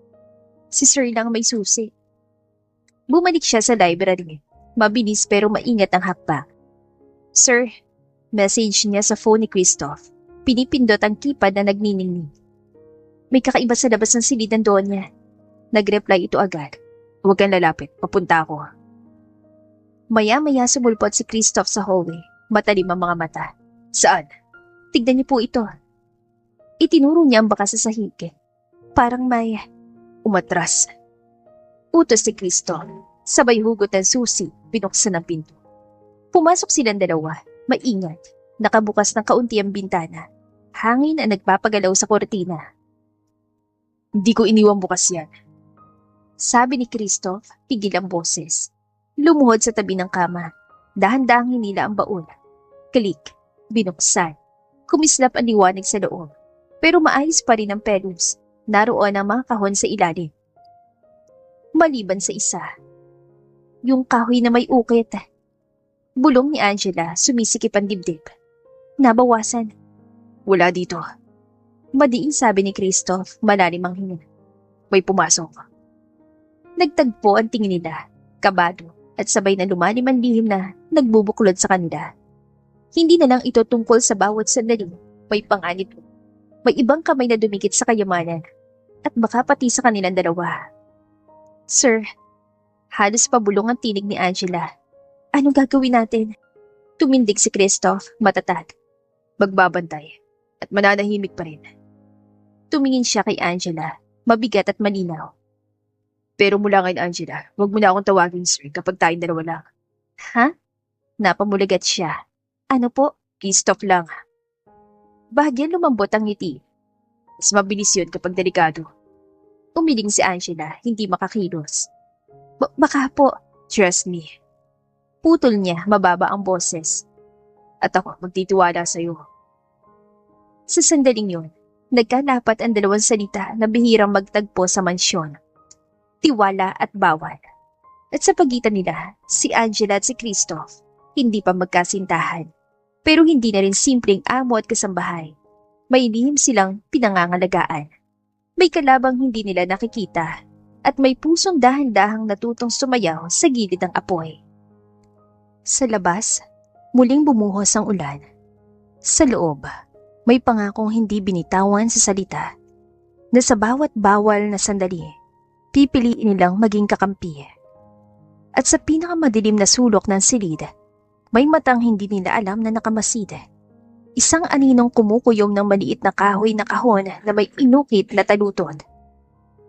Si Sir lang may susi. Bumalik siya sa library. Mabilis pero maingat ang hakbang. Sir, message niya sa phone ni Christoph. Pinipindot ang keypad na nagniningning. May kakaiba sa labas ng silid ng Donya. Nag-reply ito agad. Huwag kang lalapit, papunta ako. Maya-maya sumulpot si Christoph sa hallway. Matalim ang mga mata. Saan? Tignan niyo po ito. Itinuro niya ang bakas sa sahig. Parang may umatras. Utos si Cristo. Sabay hugot ng susi, binuksan ang pinto. Pumasok silang dalawa, maingat. Nakabukas ng kaunti ang bintana. Hangin ang nagpapagalaw sa kortina. Hindi ko iniwang bukas yan. Sabi ni Christoph, pigil ang boses. Lumuhod sa tabi ng kama. Dahan-dahang hinila ang baon. Klik. Binuksan. Kumislap ang liwanag sa loob. Pero maayos pa rin ang pelos. Naroon ang mga kahon sa ilalim. Maliban sa isa. Yung kahoy na may ukit. Bulong ni Angela, sumisikip ang dibdib. Nabawasan. Wala dito. Madiin sabi ni Christoph, malalim ang hinga. May pumasok. Nagtagpo ang tingin nila, kabado, at sabay na lumalim ang lihim na nagbubuklod sa kanila. Hindi na lang ito tungkol sa bawat sandali, may panganib. May ibang kamay na dumikit sa kayamanan, at baka pati sa kanilang dalawa. Sir, halos pabulong ang tinig ni Angela. Anong gagawin natin? Tumindig si Christoph, matatag. Magbabantay, at mananahimik pa rin. Tumingin siya kay Angela, mabigat at malinaw. Pero mula ngayon, Angela, huwag mo na akong tawagin, sir, kapag tayong dalawa lang. Ha? Napamulagat siya. Ano po? Christoph lang. Bahagyan lumambot ang ngiti. Mas mabilis yun kapag delikado. Umiling si Angela, hindi makakilos. Baka po, trust me. Putol niya, mababa ang boses. At ako, magtitiwala sa'yo. Sa sandaling yun, nagkalapat ang dalawang salita na bihirang magtagpo sa mansyon. Tiwala at bawal. At sa pagitan nila, si Angela at si Christoph, hindi pa magkasintahan. Pero hindi na rin simpleng amo at kasambahay. May lihim silang pinangangalagaan. May kalabang hindi nila nakikita at may pusong dahan-dahang natutong sumayaw sa gilid ng apoy. Sa labas, muling bumuhos ang ulan. Sa loob, may pangakong hindi binitawan sa salita na sa bawat bawal na sandali, pipiliin nilang maging kakampi. At sa pinakamadilim na sulok ng silid, may matang hindi nila alam na nakamasid. Isang aninong kumukuyom ng maliit na kahoy na kahon na may inukit na taluton.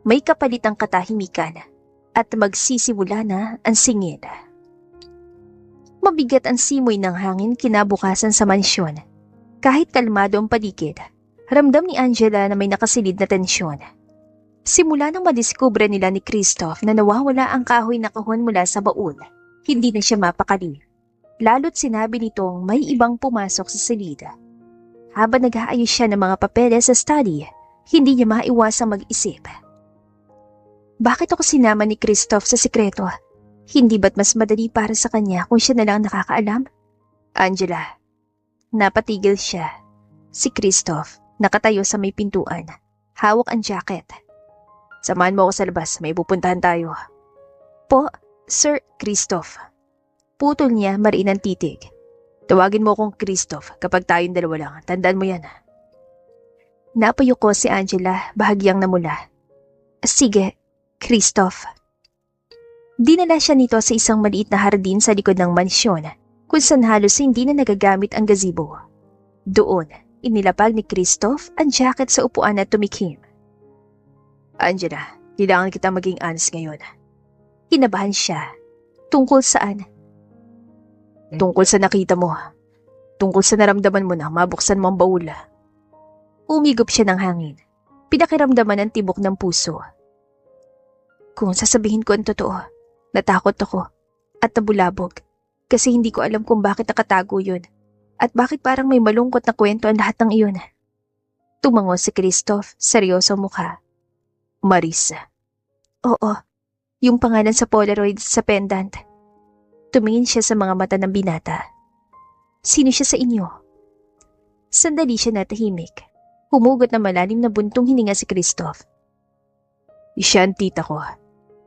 May kapalitang katahimikan at magsisimula na ang singil. Mabigat ang simoy ng hangin kinabukasan sa mansyon. Kahit kalmado ang paligid, ramdam ni Angela na may nakasilid na tensyon. Simula nang madiskubre nila ni Christoph na nawawala ang kahoy na kahon mula sa baul, hindi na siya mapakali. Lalo't sinabi nitong may ibang pumasok sa silid. Habang nag-aayos siya ng mga papeles sa study, hindi niya maiwasang mag-isip. Bakit ako sinama ni Christoph sa sikreto? Hindi ba't mas madali para sa kanya kung siya na lang nakakaalam? Angela. Napatigil siya. Si Christoph, nakatayo sa may pintuan. Hawak ang jacket. Samahan mo ako sa labas, may pupuntahan tayo. Po, Sir Christoph. Putol niya mariin ang titig. Tawagin mo akong Christoph kapag tayong dalawa lang. Tandaan mo yan. Napayuko si Angela, bahagyang namula. Sige, Christoph. Dinala siya nito sa isang maliit na hardin sa likod ng mansyon, kung saan halos hindi na nagagamit ang gazebo. Doon, inilapag ni Christoph ang jacket sa upuan at tumikim. Angela, kailangan kita maging honest ngayon. Kinabahan siya. Tungkol saan? Tungkol sa nakita mo. Tungkol sa naramdaman mo na mabuksan mo ang baul. Umigop siya ng hangin. Pinakiramdaman ang tibok ng puso. Kung sasabihin ko ang totoo, natakot ako at nabulabog kasi hindi ko alam kung bakit nakatago yun at bakit parang may malungkot na kwento ang lahat ng iyon. Tumango si Christoph, seryoso mukha. Marisa. Oo, yung pangalan sa Polaroid sa pendant. Tumingin siya sa mga mata ng binata. Sino siya sa inyo? Sandali siya natahimik. Humugot na malalim na buntong hininga si Christoph. Siya ang tita ko.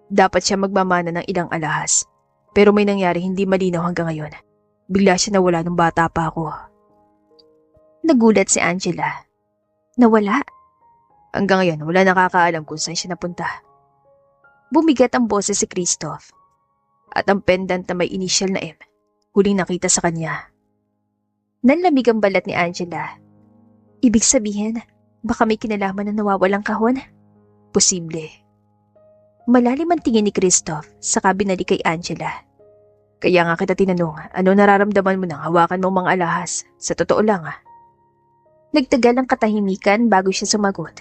Dapat siya magmamana ng ilang alahas. Pero may nangyari hindi malinaw hanggang ngayon. Bigla siya nawala nung bata pa ako. Nagulat si Angela. Nawala? Hanggang ngayon, wala nakakaalam kung saan siya napunta. Bumigat ang boses si Christoph. At ang pendant na may initial na M, huling nakita sa kanya. Nanlamig ang balat ni Angela. Ibig sabihin, baka may kinalaman na nawawalang kahon? Posible. Malalim ang tingin ni Christoph sa binalik kay Angela. Kaya nga kita tinanong, ano nararamdaman mo nang hawakan mo mga alahas? Sa totoo lang Nagtagal ang katahimikan bago siya sumagot.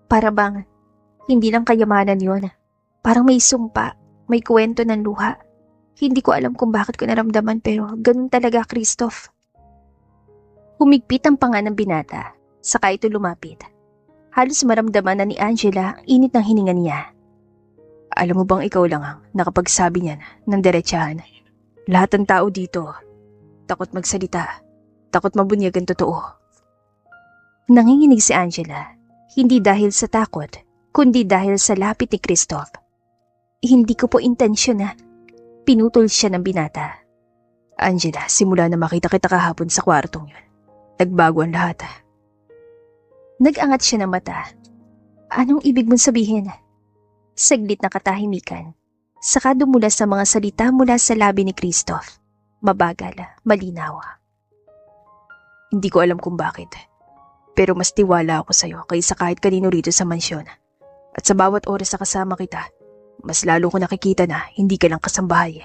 Para bang, hindi lang kayamanan yon. Parang may sumpa. May kwento ng luha. Hindi ko alam kung bakit ko naramdaman pero ganun talaga, Christoph. Humigpit ang panga ng binata, saka ito lumapit. Halos maramdaman na ni Angela ang init ng hininga niya. Alam mo bang ikaw lang ang nakapagsabi niyan ng diretsahan? Lahat ng tao dito, takot magsalita, takot mabunyag ang totoo. Nanginginig si Angela, hindi dahil sa takot, kundi dahil sa lapit ni Christoph. Hindi ko po intensyon Pinutol siya ng binata. Angela, simula na makita kita kahapon sa kwartong yun, nagbago ang lahat. Nag-angat siya ng mata. Anong ibig mong sabihin? Saglit na katahimikan. Saka dumula sa mga salita mula sa labi ni Christoph. Mabagal, malinaw. Hindi ko alam kung bakit. Pero mas tiwala ako sa'yo kaysa kahit kanino rito sa mansyon. At sa bawat oras na kasama kita, mas lalo ko nakikita na hindi ka lang kasambahay.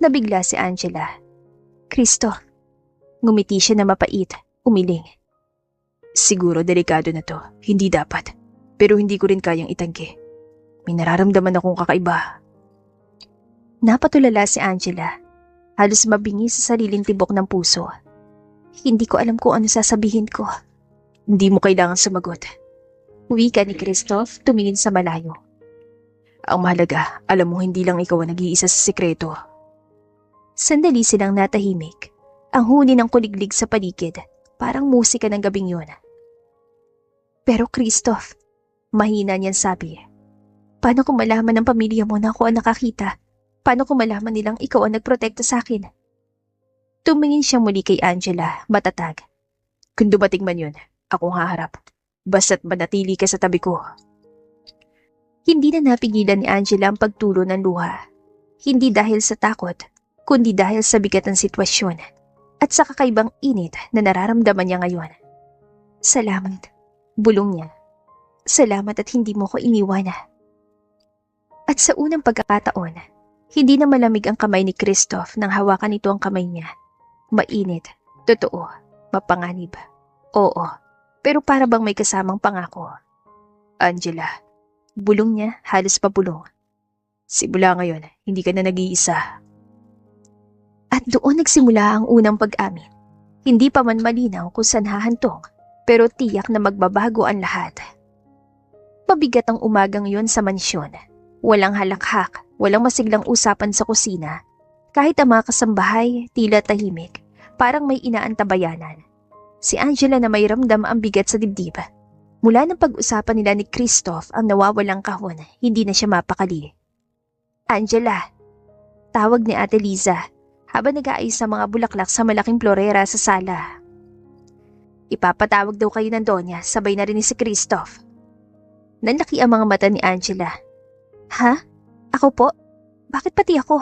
Nabigla si Angela. Kristo, ngumiti siya na mapait, umiling. Siguro delikado na to. Hindi dapat. Pero hindi ko rin kayang itanggi. May nararamdaman akong kakaiba. Napatulala si Angela. Halos mabingi sa sariling tibok ng puso. Hindi ko alam kung ano sasabihin ko. Hindi mo kailangan sumagot. Wika ni Christoph tumingin sa malayo. Ang mahalaga, alam mo hindi lang ikaw ang nag-iisa sa sikreto. Sandali silang natahimik. Ang huni ng kuliglig sa paligid. Parang musika ng gabing yun. Pero Christoph, mahina niyan sabi. Paano kung malaman ng pamilya mo na ako ang nakakita? Paano kung malaman nilang ikaw ang nagprotekta sa akin? Tumingin siya muli kay Angela, matatag. Kung dumating man yun, akong haharap. Basta't manatili ka sa tabi ko. Hindi na napigilan ni Angela ang pagtulo ng luha. Hindi dahil sa takot, kundi dahil sa bigat ng sitwasyon at sa kakaibang init na nararamdaman niya ngayon. Salamat, bulong niya. Salamat at hindi mo ko iniwan. At sa unang pagkakataon, hindi na malamig ang kamay ni Christoph nang hawakan nito ang kamay niya. Mainit, totoo, mapanganib. Oo, pero para bang may kasamang pangako. Angela, bulong niya halos pabulong. Simula ngayon, hindi ka na nag-iisa. At doon nagsimula ang unang pag-amin. Hindi pa man malinaw kung saan hahantong, pero tiyak na magbabago ang lahat. Mabigat ang umagang yon sa mansyon. Walang halakhak, walang masiglang usapan sa kusina. Kahit ang mga kasambahay, tila tahimik, parang may inaantabayanan. Si Angela na may ramdam ang bigat sa dibdib. Mula ng pag-usapan nila ni Christoph ang nawawalang kahon, hindi na siya mapakali. Angela, tawag ni Ate Liza habang nag-aayos sa mga bulaklak sa malaking florera sa sala. Ipapatawag daw kayo ng Donya, sabay na rin ni si Christoph. Nanlaki ang mga mata ni Angela. Ha? Ako po? Bakit pati ako?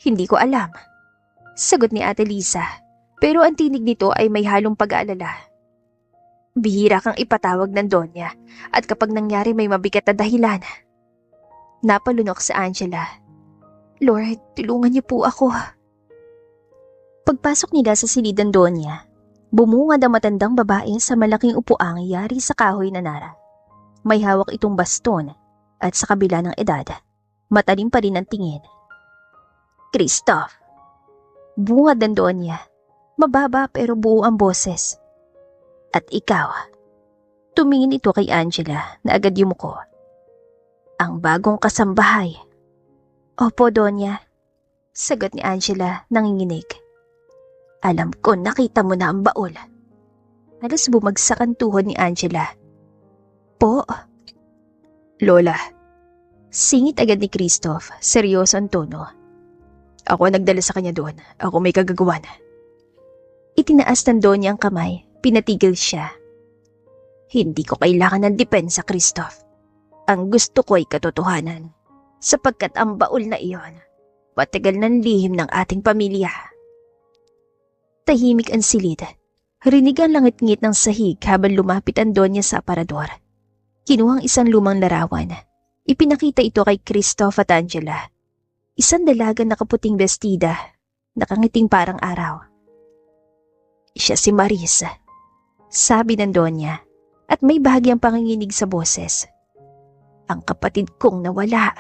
Hindi ko alam. Sagot ni Ate Liza, pero ang tinig nito ay may halong pag-aalala. Bihira kang ipatawag ng Donya at kapag nangyari may mabigat na dahilan. Napalunok si Angela. Lord, tulungan niyo po ako. Pagpasok nila sa silid ng Donya, bumungad ang matandang babae sa malaking upuang yari sa kahoy na nara. May hawak itong baston at sa kabila ng edad, matalim pa rin ang tingin. Christoph. Bungad ng Donya. Mababa pero buo ang boses. At ikaw. Tumingin ito kay Angela na agad yumuko. Ang bagong kasambahay. Opo, Donya. Sagot ni Angela nanginginig. Alam ko nakita mo na ang baol. Halos bumagsak ang tuhod ni Angela. Po? Lola. Singit agad ni Christoph, seryoso ang tono. Ako ang nagdala sa kanya doon. Ako may kagagawan. Itinaas ng Donya ang kamay, pinatigil siya. Hindi ko kailangan ng depensa, Christoph. Ang gusto ko ay katotohanan. Sapagkat ang baol na iyon, matagal ng lihim ng ating pamilya. Tahimik ang silid. Rinig ang langit-ngit ng sahig habang lumapit ang Donya sa aparador. Kinuha ang isang lumang larawan. Ipinakita ito kay Christoph at Angela. Isang dalaga na kaputing bestida, nakangiting parang araw. Siya si Maris, sabi ng Donya, at may bahagyang panginginig sa boses. Ang kapatid kong nawala.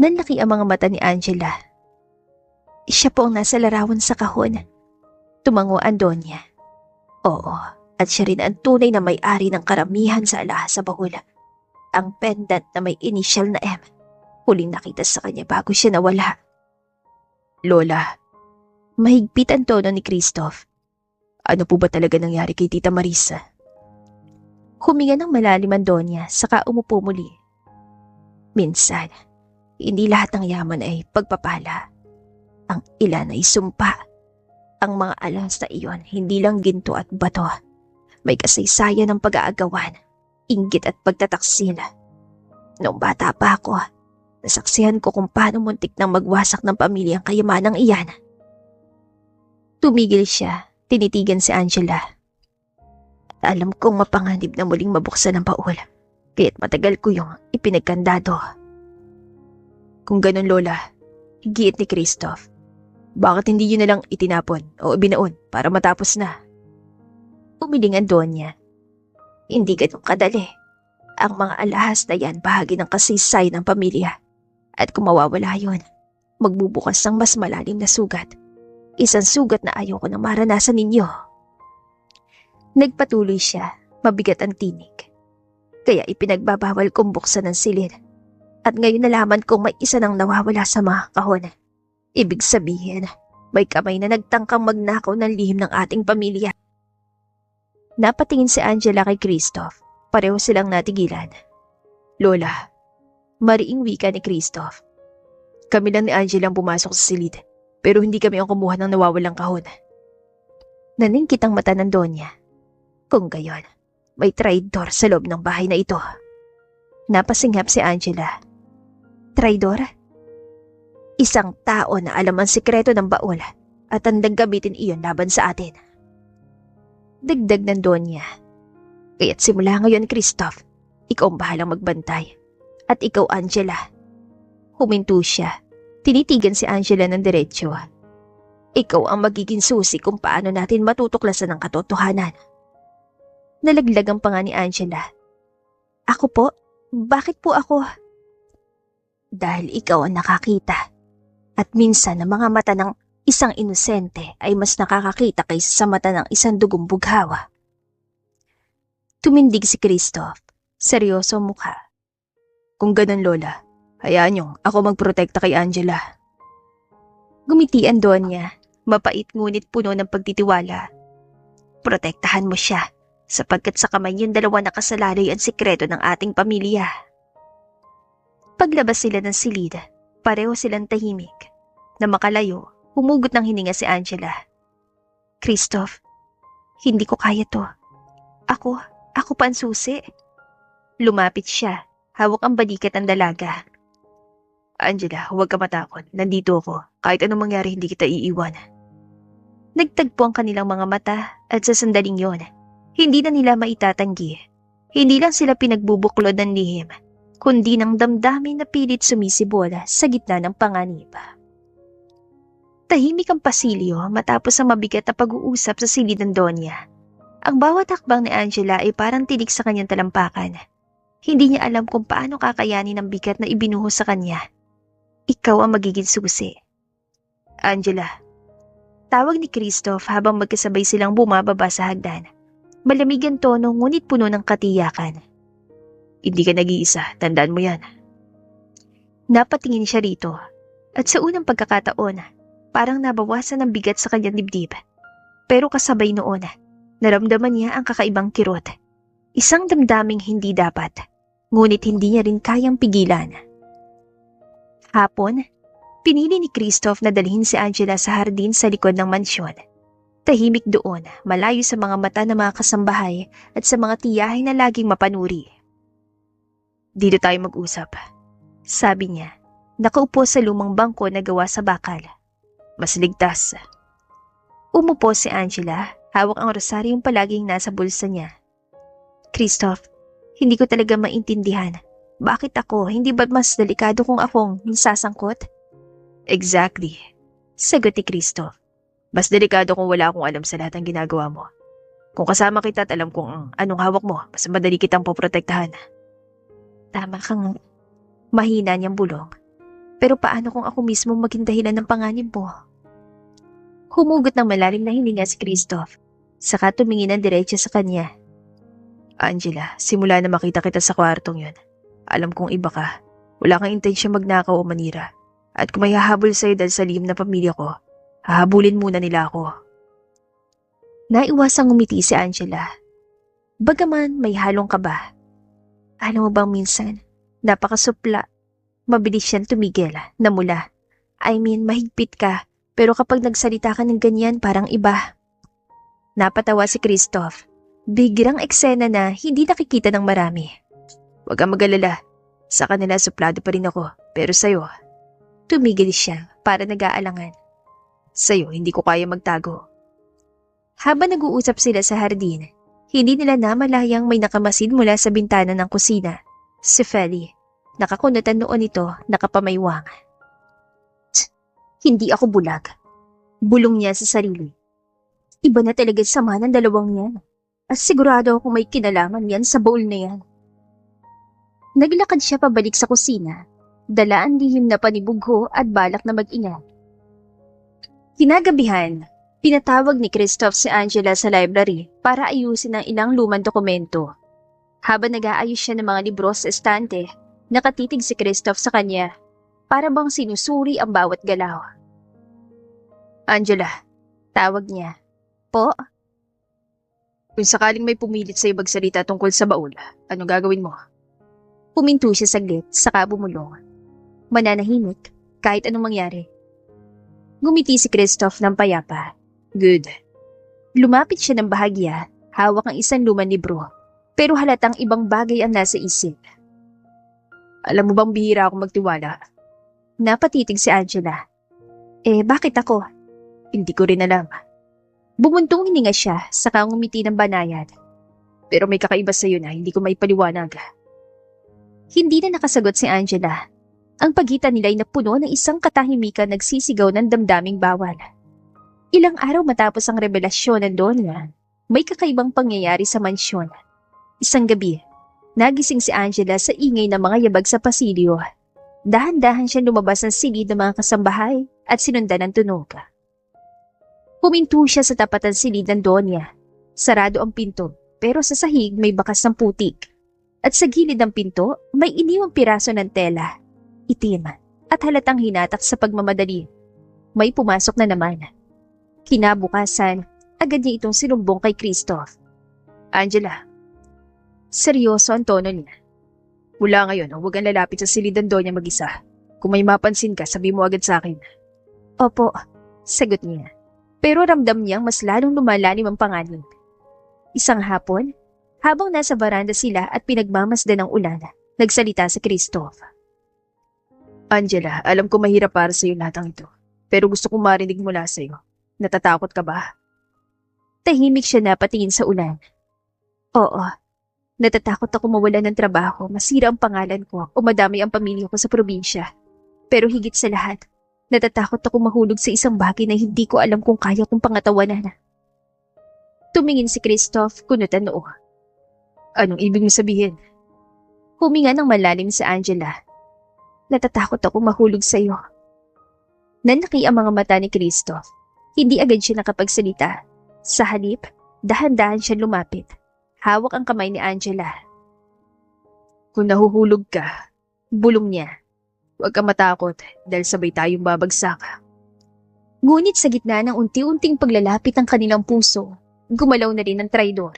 Nanlaki ang mga mata ni Angela. Siya po ang nasa larawan sa kahon. Tumango ang Donya. Oo, at siya rin ang tunay na may-ari ng karamihan sa alahas sa bahul. Ang pendant na may initial na M. Huling nakita sa kanya bago siya nawala. Lola. Mahigpit ang tono ni Christoph. Ano po ba talaga nangyari kay Tita Marisa? Huminga ng malalim ang Donya, saka umupo muli. Minsan, hindi lahat ng yaman ay pagpapala. Ang ilan ay sumpa. Ang mga alas na iyon, hindi lang ginto at bato. May kasaysayan ng pag-aagawan, inggit at pagtataksil. Noong bata pa ako, nasaksihan ko kung paano muntik nang magwasak ng pamilyang kayamanang iyan. Tumigil siya, tinitigan si Angela. Alam kong mapanganib na muling mabuksan ang baul, kaya't matagal ko yung ipinagkandado. Kung ganun, Lola, giit ni Christoph, bakit hindi yun na lang itinapon o ibinaon para matapos na? Umiling ang Donya. Hindi ganun kadali. Ang mga alahas na yan bahagi ng kasisay ng pamilya. At kung mawawala yun, magbubukas ng mas malalim na sugat. Isang sugat na ayaw ko na maranasan ninyo. Nagpatuloy siya, mabigat ang tinig. Kaya ipinagbabawal kong buksan ang silid. At ngayon nalaman kong may isa nang nawawala sa mga kahon. Ibig sabihin, may kamay na nagtangkang magnakaw ng lihim ng ating pamilya. Napatingin si Angela kay Christoph. Pareho silang natigilan. Lola, mariing wika ni Christoph. Kami lang ni Angela ang pumasok sa silid, pero hindi kami ang kumuha ng nawawalang kahon. Naningkit ang mata ng Donya. Kung gayon, may traidor sa loob ng bahay na ito. Napasinghap si Angela. Traidor? Isang tao na alam ang sikreto ng baul at handang gamitin iyon laban sa atin. Dagdag ng Donya. Kaya't simula ngayon, Christoph, ikaw ang bahalang magbantay. At ikaw, Angela. Huminto siya. Tinitigan si Angela ng diretsyo. Ikaw ang magiging susi kung paano natin matutuklasan ang katotohanan. Nalaglag ang panga ni Angela. Ako po? Bakit po ako? Dahil ikaw ang nakakita. At minsan ang mga mata ng isang inosente ay mas nakakakita kaysa sa mata ng isang dugong bughawa. Tumindig si Christoph. Seryoso ang mukha. Kung ganun, Lola, hayaan niyong ako magprotekta kay Angela. Gumiti ang Donya, mapait ngunit puno ng pagtitiwala. Protektahan mo siya, sapagkat sa kamay niyong dalawa nakasalalay ang sikreto ng ating pamilya. Paglabas sila ng silid, pareho silang tahimik. Na makalayo, humugot ng hininga si Angela. Christoph, hindi ko kaya to. Ako pa ang susi. Lumapit siya, hawak ang balikat ng dalaga. Angela, huwag ka matakot. Nandito ako. Kahit anong mangyari, hindi kita iiwan. Nagtagpo ang kanilang mga mata at sa sandaling yon, hindi na nila maitatanggi. Hindi lang sila pinagbubuklod ng lihim, kundi ng damdamin na pilit sumisibol sa gitna ng panganib. Tahimik ang pasilyo matapos ang mabigat na pag-uusap sa silid ng Donya. Ang bawat hakbang ni Angela ay parang tinik sa kanyang talampakan. Hindi niya alam kung paano kakayanin ang bigat na ibinuhos sa kanya. Ikaw ang magiging susi. Angela. Tawag ni Christoph habang magkasabay silang bumababa sa hagdan. Malamig ang tono ngunit puno ng katiyakan. Hindi ka nag-iisa, tandaan mo yan. Napatingin siya rito at sa unang pagkakataon, parang nabawasan ang bigat sa kanyang dibdib. Pero kasabay noon, naramdaman niya ang kakaibang kirot. Isang damdaming hindi dapat, ngunit hindi niya rin kayang pigilan. Hapon, pinili ni Christoph na dalhin si Angela sa hardin sa likod ng mansyon. Tahimik doon, malayo sa mga mata ng mga kasambahay at sa mga tiyahin na laging mapanuri. Dito tayo mag-usap, sabi niya, nakaupo sa lumang bangko na gawa sa bakal. Mas ligtas. Umupo si Angela, hawak ang rosaryong palaging nasa bulsa niya. Christoph, hindi ko talaga maintindihan. Bakit ako? Hindi ba't mas delikado kung akong sasangkot? Exactly, sagot ni Christoph. Mas delikado kung wala akong alam sa lahat ng ginagawa mo. Kung kasama kita at alam kung anong hawak mo, mas madali kitang poprotektahan. Tama ka nga. Mahina niyang bulong. Pero paano kung ako mismo maging dahilan ng panganib mo? Humugot ng malalim na hininga si Christoph. Saka tumingin ng diretso sa kanya. Angela, simula na makita kita sa kwartong yun. Alam kong iba ka. Wala kang intensyong magnakaw o manira. At kung may hahabol sa'yo dahil sa lihim na pamilya ko, hahabulin muna nila ako. Naiwasang ngumiti si Angela. Bagaman may halong kaba. Alam mo bang minsan, napakasupla. Mabilis siyang tumigil, namula. Mahigpit ka, pero kapag nagsalita ka ng ganyan parang iba. Napatawa si Christoph. Bigirang eksena na hindi nakikita ng marami. Huwag kang mag-alala. Sa kanila suplado pa rin ako, pero sa'yo. Tumigil siya para nag-aalangan. Sa'yo, hindi ko kaya magtago. Habang nag-uusap sila sa hardin, hindi nila namalayang may nakamasid mula sa bintana ng kusina. Si Feli. Nakakunutan noon ito, nakapamaywang. Hindi ako bulag. Bulong niya sa sarili. Iba na talaga sama ng dalawang yan. At sigurado akong may kinalaman yan sa bowl na yan. Naglakad siya pabalik sa kusina, dala ang lihim na panibugho at balak na mag-ingat. Kinagabihan, pinatawag ni Christoph si Angela sa library para ayusin ang ilang lumang dokumento. Habang nag-aayos siya ng mga libro sa estante, nakatitig si Christoph sa kanya para bang sinusuri ang bawat galaw. Angela, Tawag niya. Po? kung sakaling may pumilit sa'yo magsalita tungkol sa baul, ano gagawin mo? Puminto siya saglit, saka bumulong. Mananahimik, kahit anong mangyari. Ngumiti si Christoph ng payapa. Good. Lumapit siya ng bahagya, hawak ang isang lumang libro, pero halatang ibang bagay ang nasa isip. Alam mo bang bihira akong magtiwala? Napatitig si Angela. Bakit ako? Hindi ko rin alam. Bumuntong hininga siya, saka ngumiti ng banayad. Pero may kakaiba sa'yo na hindi ko maipaliwanag. Hindi na nakasagot si Angela. Ang pagitan nila ay napuno ng isang katahimikan nagsisigaw ng damdaming bawal. Ilang araw matapos ang revelasyon ng Donya, may kakaibang pangyayari sa mansyon. Isang gabi, nagising si Angela sa ingay ng mga yabag sa pasilyo. Dahan-dahan siya lumabas ng silid ng mga kasambahay at sinundan ng tunog. Puminto siya sa tapat ng silid ng Donya. Sarado ang pinto, pero sa sahig may bakas ng putik. At sa gilid ng pinto, may iniwang piraso ng tela, itim, at halatang hinatak sa pagmamadali. May pumasok na naman. Kinabukasan, agad niya itong sinumbong kay Christoph. Angela, Seryoso ang tono niya. mula ngayon, huwag kang lalapit sa silid ng Donya mag-isa. Kung may mapansin ka, sabi mo agad sa akin. Opo, sagot niya. Pero ramdam niyang mas lalong lumalalim ang panganib. Isang hapon, habang nasa baranda sila at pinagmamasdan ng ulan, nagsalita si Christoph. Angela, alam ko mahirap para sa'yo lahat ng ito. Pero gusto kong marinig mula sa'yo. Natatakot ka ba? Tahimik siya na patingin sa ulan. Oo, natatakot ako mawalan ng trabaho, masira ang pangalan ko o madami ang pamilya ko sa probinsya. Pero higit sa lahat, natatakot ako mahulog sa isang bagay na hindi ko alam kung kaya kong pangatawanan. Tumingin si Christoph, kunutan noo. Anong ibig mo sabihin? Huminga ng malalim si Angela. Natatakot ako mahulog sa iyo. Nanaki ang mga mata ni Christoph. Hindi agad siya nakapagsalita. Sa halip, dahan-dahan siya lumapit. Hawak ang kamay ni Angela. Kung nahuhulog ka, bulong niya. Huwag ka matakot dahil sabay tayong babagsak. Ngunit sa gitna ng unti-unting paglalapit ng kanilang puso, gumalaw na rin ang traidor.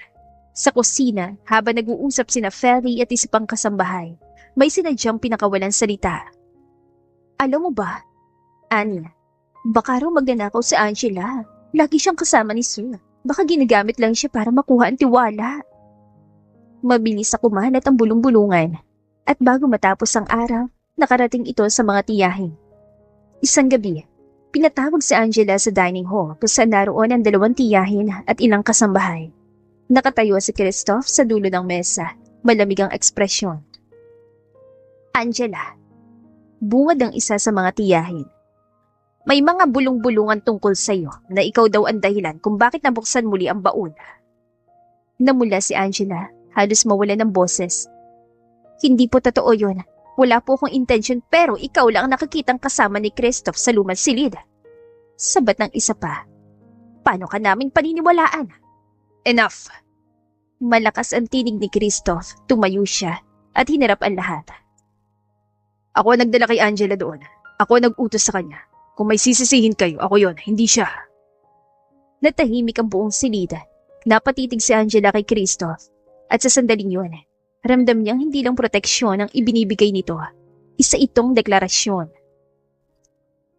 Sa kusina, habang nag-uusap sina Ferry at isa pang kasambahay, may sinadyang pinakawalan salita. Alam mo ba, Anya, baka raw magnanakaw si Angela. Lagi siyang kasama ni Sir. Baka ginagamit lang siya para makuha ang tiwala. Mabilis na kumalat ang bulong-bulungan. At bago matapos ang araw, nakarating ito sa mga tiyahin. Isang gabi, pinatawag si Angela sa dining hall kung saan naroon ang 2 tiyahin at ilang kasambahay. Nakatayo si Christoph sa dulo ng mesa, malamig ang ekspresyon. Angela, bungad ang isa sa mga tiyahin. May mga bulong-bulungan tungkol sa iyo na ikaw daw ang dahilan kung bakit nabuksan muli ang baon. Namula si Angela, halos mawala ng boses. Hindi po totoo yun. Wala po akong intention pero ikaw lang ang nakakitang kasama ni Christoph sa lumang silid. Sabat ng isa pa. Paano ka namin paniniwalaan? Enough! Malakas ang tinig ni Christoph, tumayo siya at hinarap ang lahat. Ako ang nagdala kay Angela doon. Ako ang nag-utos sa kanya. Kung may sisisihin kayo, ako yon, hindi siya. Natahimik ang buong silid. Napatitig si Angela kay Christoph. At sa sandaling yun, ramdam niyang hindi lang proteksyon ang ibinibigay nito. Isa itong deklarasyon.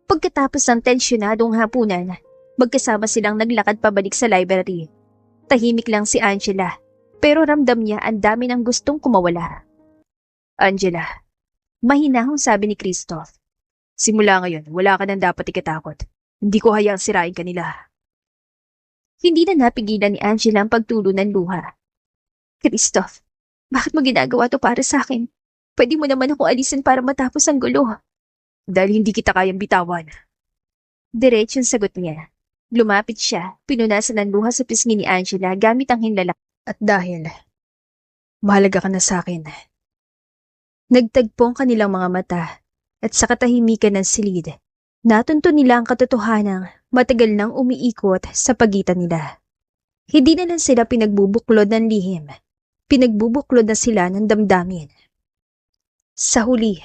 Pagkatapos ng tensyonadong hapunan, magkasama silang naglakad pabalik sa library. Tahimik lang si Angela, pero ramdam niya ang dami ng gustong kumawala. Angela, Mahinahong sabi ni Christoph. simula ngayon, wala ka nang dapat ikatakot. Hindi ko hayaang sirain ka nila. Hindi na napigilan ni Angela ang pagtulo ng luha. Christoph, bakit mo ginagawa to para sa akin? Pwede mo naman ako alisin para matapos ang gulo. Dahil hindi kita kayang bitawan. Diretsong sagot niya. Lumapit siya, pinunasan ng luha sa pisngi ni Angela gamit ang hinlalak. At dahil mahalaga ka na sa akin. Nagtagpo ang kanilang mga mata at sa katahimikan ng silid, natunto nila ang katotohanang matagal nang umiikot sa pagitan nila. Hindi na lang sila pinagbubuklod ng lihim, pinagbubuklod na sila ng damdamin. Sa huli,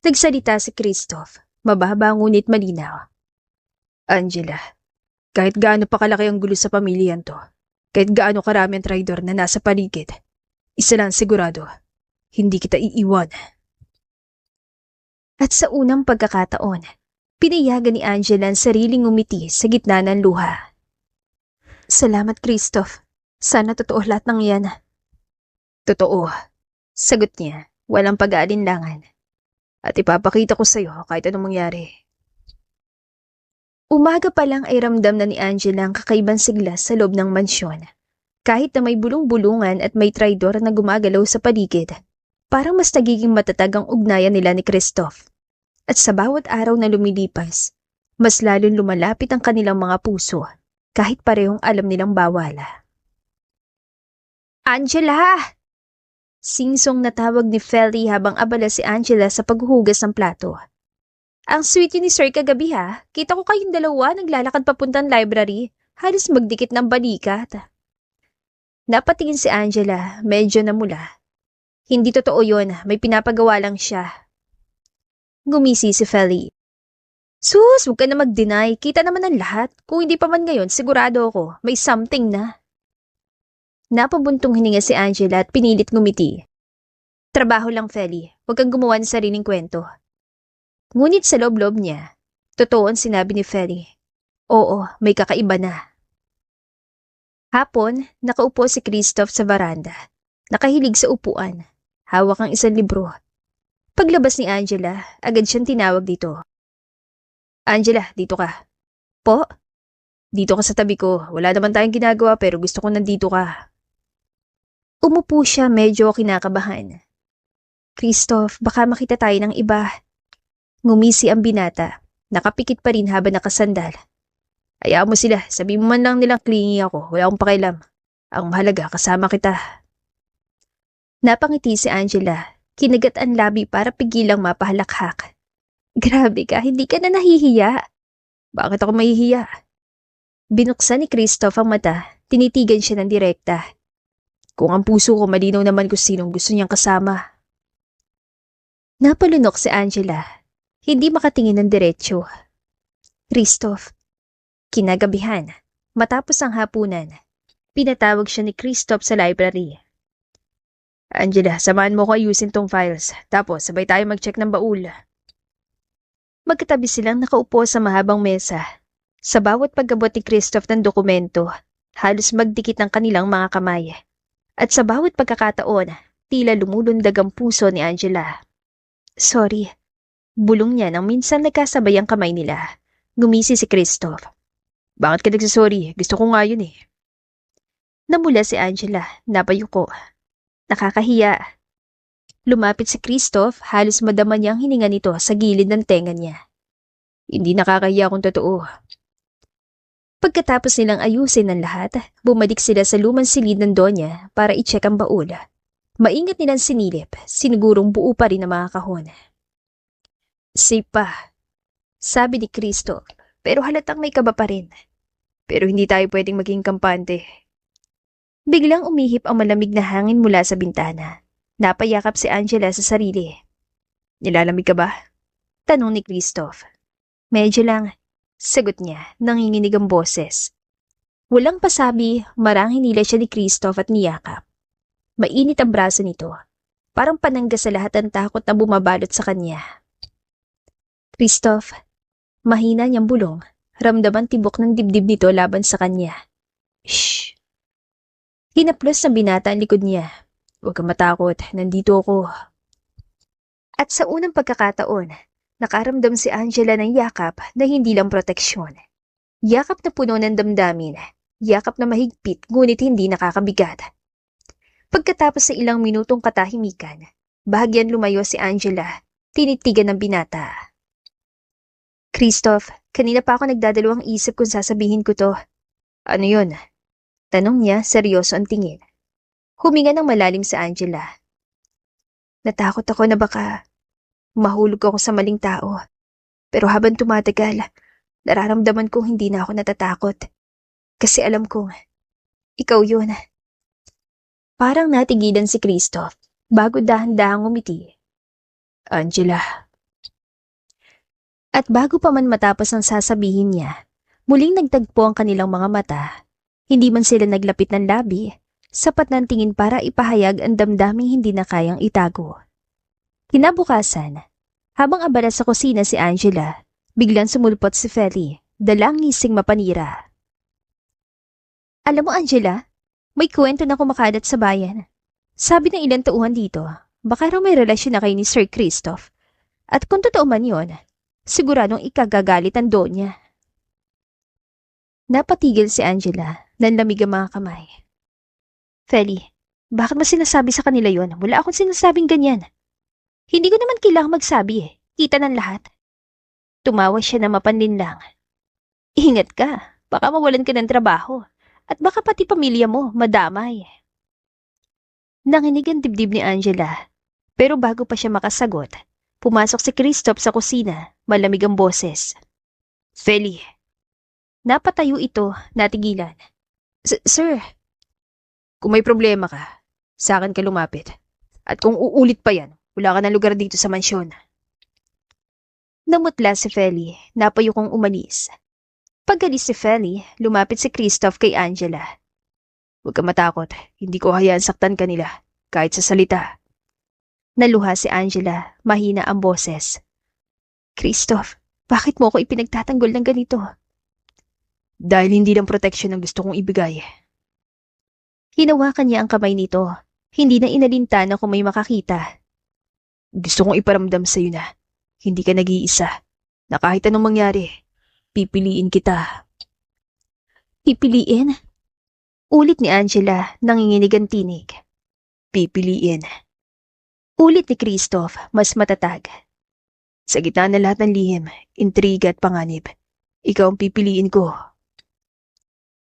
nagsalita si Christoph, mababa ngunit malinaw. Angela, kahit gaano pa kalaki ang gulo sa pamilyan to, kahit gaano karami ang traidor na nasa paligid, isa lang sigurado, hindi kita iiwan. At sa unang pagkakataon, pinayagan ni Angela ang sariling umiti sa gitna ng luha. Salamat, Christoph. Sana totoo lahat ng yan. Totoo, sagot niya, walang pag-aalinlangan. At ipapakita ko sa'yo kahit anong mangyari. Umaga pa lang ay ramdam na ni Angela ang kakaibang sigla sa loob ng mansyon. Kahit na may bulong-bulungan at may traidor na gumagalaw sa paligid, parang mas nagiging matatag ang ugnayan nila ni Christoph. At sa bawat araw na lumilipas, mas lalong lumalapit ang kanilang mga puso, kahit parehong alam nilang bawal. Angela! Singsong na tawag ni Feli habang abala si Angela sa paghuhugas ng plato. Ang sweet yun ni Sir kagabi ha. Kita ko kayong dalawa naglalakad papuntang library. Halos magdikit ng balikat. Napatingin si Angela, medyo namula. Hindi totoo yun, may pinapagawa lang siya. Gumisi si Feli. Sus, huwag ka na mag-deny. Kita naman ang lahat. Kung hindi pa man ngayon, sigurado ako, may something na. Napabuntong hininga si Angela at pinilit ngumiti. Trabaho lang, Feli. Huwag kang gumawa ng sariling kwento. Ngunit sa loob-loob niya, totoo ang sinabi ni Feli. Oo, may kakaiba na. Hapon, nakaupo si Christoph sa baranda. Nakahilig sa upuan. Hawak ang isang libro. Paglabas ni Angela, agad siyang tinawag dito. Angela, dito ka. Po? Dito ka sa tabi ko. Wala naman tayong ginagawa pero gusto ko nandito ka. Umupo siya medyo kinakabahan. Christoph, baka makita tayo ng iba. Ngumisi ang binata. Nakapikit pa rin habang nakasandal. Hayaan mo sila. Sabi mo man lang nilang clingy ako. Wala akong pakialam. Ang mahalaga, kasama kita. Napangiti si Angela. Kinagat ang labi para pigilang mapahalakhak. Grabe ka, hindi ka na nahihiya. Bakit ako mahihiya? Binuksan ni Christoph ang mata. Tinitigan siya ng direkta. Kung ang puso ko malinaw naman kung sinong gusto niyang kasama. Napalunok si Angela. Hindi makatingin ng diretsyo. Christoph. Kinagabihan. Matapos ang hapunan, pinatawag siya ni Christoph sa library. Angela, samahan mo ko ayusin tong files. Tapos sabay tayo mag-check ng baul. Magkatabi silang nakaupo sa mahabang mesa. Sa bawat pagabot ni Christoph ng dokumento, halos magdikit ang kanilang mga kamay. At sa bawat pagkakataon, tila lumulundag ang puso ni Angela. Sorry. Bulong niya nang minsan nagkasabay ang kamay nila. Gumisi si Christoph. Bakit ka nagsasorry? Gusto ko nga yun eh. Namula si Angela, napayuko. Nakakahiya. Lumapit si Christoph, halos madama niya ang hininga nito sa gilid ng tenga niya. Hindi nakakahiya kung totoo. Pagkatapos nilang ayusin ang lahat, bumalik sila sa lumang silid ng Donya para i-check ang baul. Maingat nilang sinilip, sinigurong buo pa rin ang mga kahon. Safe pa, sabi ni Christoph, pero halatang may kaba pa rin. Pero hindi tayo pwedeng maging kampante. Biglang umihip ang malamig na hangin mula sa bintana. Napayakap si Angela sa sarili. Nilalamig ka ba? Tanong ni Christoph. Medyo lang, sagot niya, nanginginig ang boses. Walang pasabi, marang hinila siya ni Christoph at niyakap. Mainit ang braso nito. Parang panangga sa lahat ng takot na bumabalot sa kanya. Christoph, mahina niyang bulong. Ramdaman tibok ng dibdib nito laban sa kanya. Shh! Hinaplos ng binata ang likod niya. Huwag kang matakot, nandito ako. At sa unang pagkakataon, nakaramdam si Angela ng yakap na hindi lang proteksyon. Yakap na puno ng damdamin, yakap na mahigpit ngunit hindi nakakabigat. Pagkatapos sa ilang minutong katahimikan, bahagyan lumayo si Angela, tinitigan ng binata. Christoph, kanina pa ako nagdadalawang isip kung sasabihin ko to. Ano yun? Tanong niya, seryoso ang tingin. Huminga ng malalim si Angela. Natakot ako na baka mahulog ako sa maling tao. Pero habang tumatagal, nararamdaman kong hindi na ako natatakot. Kasi alam kong, ikaw yun. Parang natigilan si Christoph bago dahan-dahang umiti. Angela. At bago pa man matapos ang sasabihin niya, muling nagtagpo ang kanilang mga mata. Hindi man sila naglapit ng labi, sapat ng tingin para ipahayag ang damdaming hindi na kayang itago. Kinabukasan, habang abala sa kusina si Angela, biglang sumulpot si Feli, dalang ngising mapanira. Alam mo Angela, may kwento na kumakalat sa bayan. Sabi ng ilang tauhan dito, baka raw may relasyon na kayo ni Sir Christoph. At kung totoo man yun, siguradong ikagagalit ang doon niya. Napatigil si Angela, nanlamig ang mga kamay. Feli, bakit mo sinasabi sa kanila yon? Wala akong sinasabing ganyan. Hindi ko naman kailangang magsabi eh. Kita ng lahat. Tumawa siya na mapanlinlang. Ingat ka, baka mawalan ka ng trabaho. At baka pati pamilya mo, madamay. Nanginig ang dibdib ni Angela. Pero bago pa siya makasagot, pumasok si Christoph sa kusina, malamig ang boses. Feli. Napatayo ito, natigilan. Sir. Kung may problema ka, sa akin ka lumapit. At kung uulit pa yan, wala ka ng lugar dito sa mansyon. Namutla si Feli, napayo kong umalis. Pagalis si Feli, lumapit si Christoph kay Angela. Huwag ka matakot, hindi ko hayaan saktan kanila, kahit sa salita. Naluha si Angela, mahina ang boses. Christoph, bakit mo ako ipinagtatanggol ng ganito? Dahil hindi lang proteksyon ang gusto kong ibigay. Hinawakan niya ang kamay nito, hindi na inalintana kung may makakita. Gusto kong iparamdam sa'yo na hindi ka nag-iisa, na kahit anong mangyari, pipiliin kita. Pipiliin? Ulit ni Angela, nanginginig ang tinig. Pipiliin. Ulit ni Christoph, mas matatag. Sa gitna ng lahat ng lihim, intriga at panganib, ikaw ang pipiliin ko.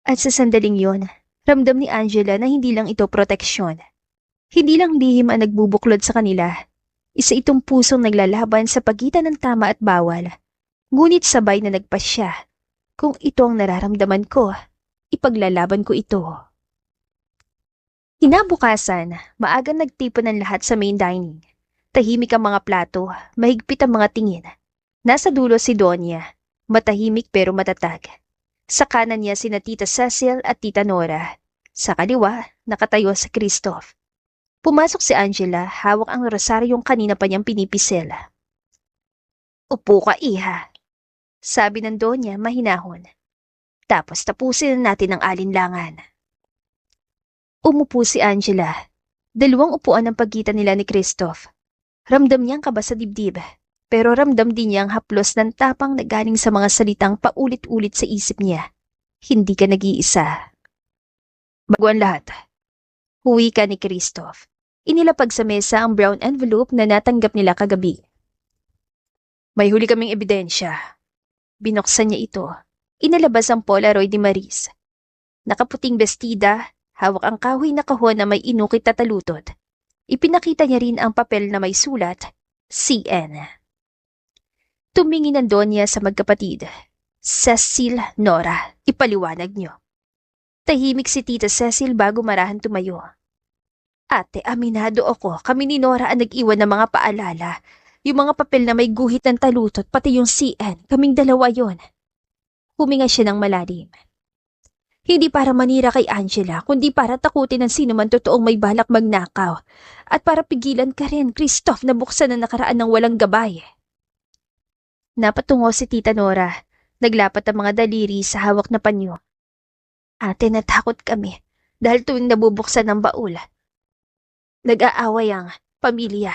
At sa sandaling yon, ramdam ni Angela na hindi lang ito proteksyon. Hindi lang lihim ang nagbubuklod sa kanila. Isa itong pusong naglalaban sa pagitan ng tama at bawal. Ngunit sabay na nagpasya. Kung ito ang nararamdaman ko, ipaglalaban ko ito. Kinabukasan, maagang nagtipon ng lahat sa main dining. Tahimik ang mga plato, mahigpit ang mga tingin. Nasa dulo si Donya, matahimik pero matatag. Sa kanan niya sina Tita Cecil at Tita Nora. Sa kaliwa, nakatayo si Christoph. Pumasok si Angela, hawak ang rosaryong kanina pa niyang pinipisil. Upo ka, iha. Sabi ng Donya, mahinahon. Tapos tapusin natin ang alinlangan. Umupo si Angela. Dalawang upuan ang pagitan nila ni Christoph. Ramdam niyang kaba sa dibdib, pero ramdam din niyang haplos ng tapang na galing sa mga salitang paulit-ulit sa isip niya. Hindi ka nag-iisa. Bago ang lahat, huwi ka ni Christoph. Inilapag sa mesa ang brown envelope na natanggap nila kagabi. May huli kaming ebidensya. Binuksan niya ito. Inalabas ang Polaroid ni Maris. Nakaputing bestida, hawak ang kahoy na kahon na may inukit na talutot. Ipinakita niya rin ang papel na may sulat, CN. Tumingin ang Donya sa magkapatid. Cecil, Nora, ipaliwanag niyo. Tahimik si Tita Cecil bago marahan tumayo. Ate, aminado ako, kami ni Nora ang nag-iwan ng mga paalala. Yung mga papel na may guhit ng talutot, pati yung CN, kaming dalawa yon. Huminga siya ng malalim. Hindi para manira kay Angela, kundi para takutin ng sino man totoong may balak magnakaw. At para pigilan ka rin, Christoph, na buksan na nakaraan ng walang gabay. Napatungo si Tita Nora. Naglapat ang mga daliri sa hawak na panyo. Ate, natakot kami dahil tuwing nabubuksan ang baul. Nag-aaway ang pamilya.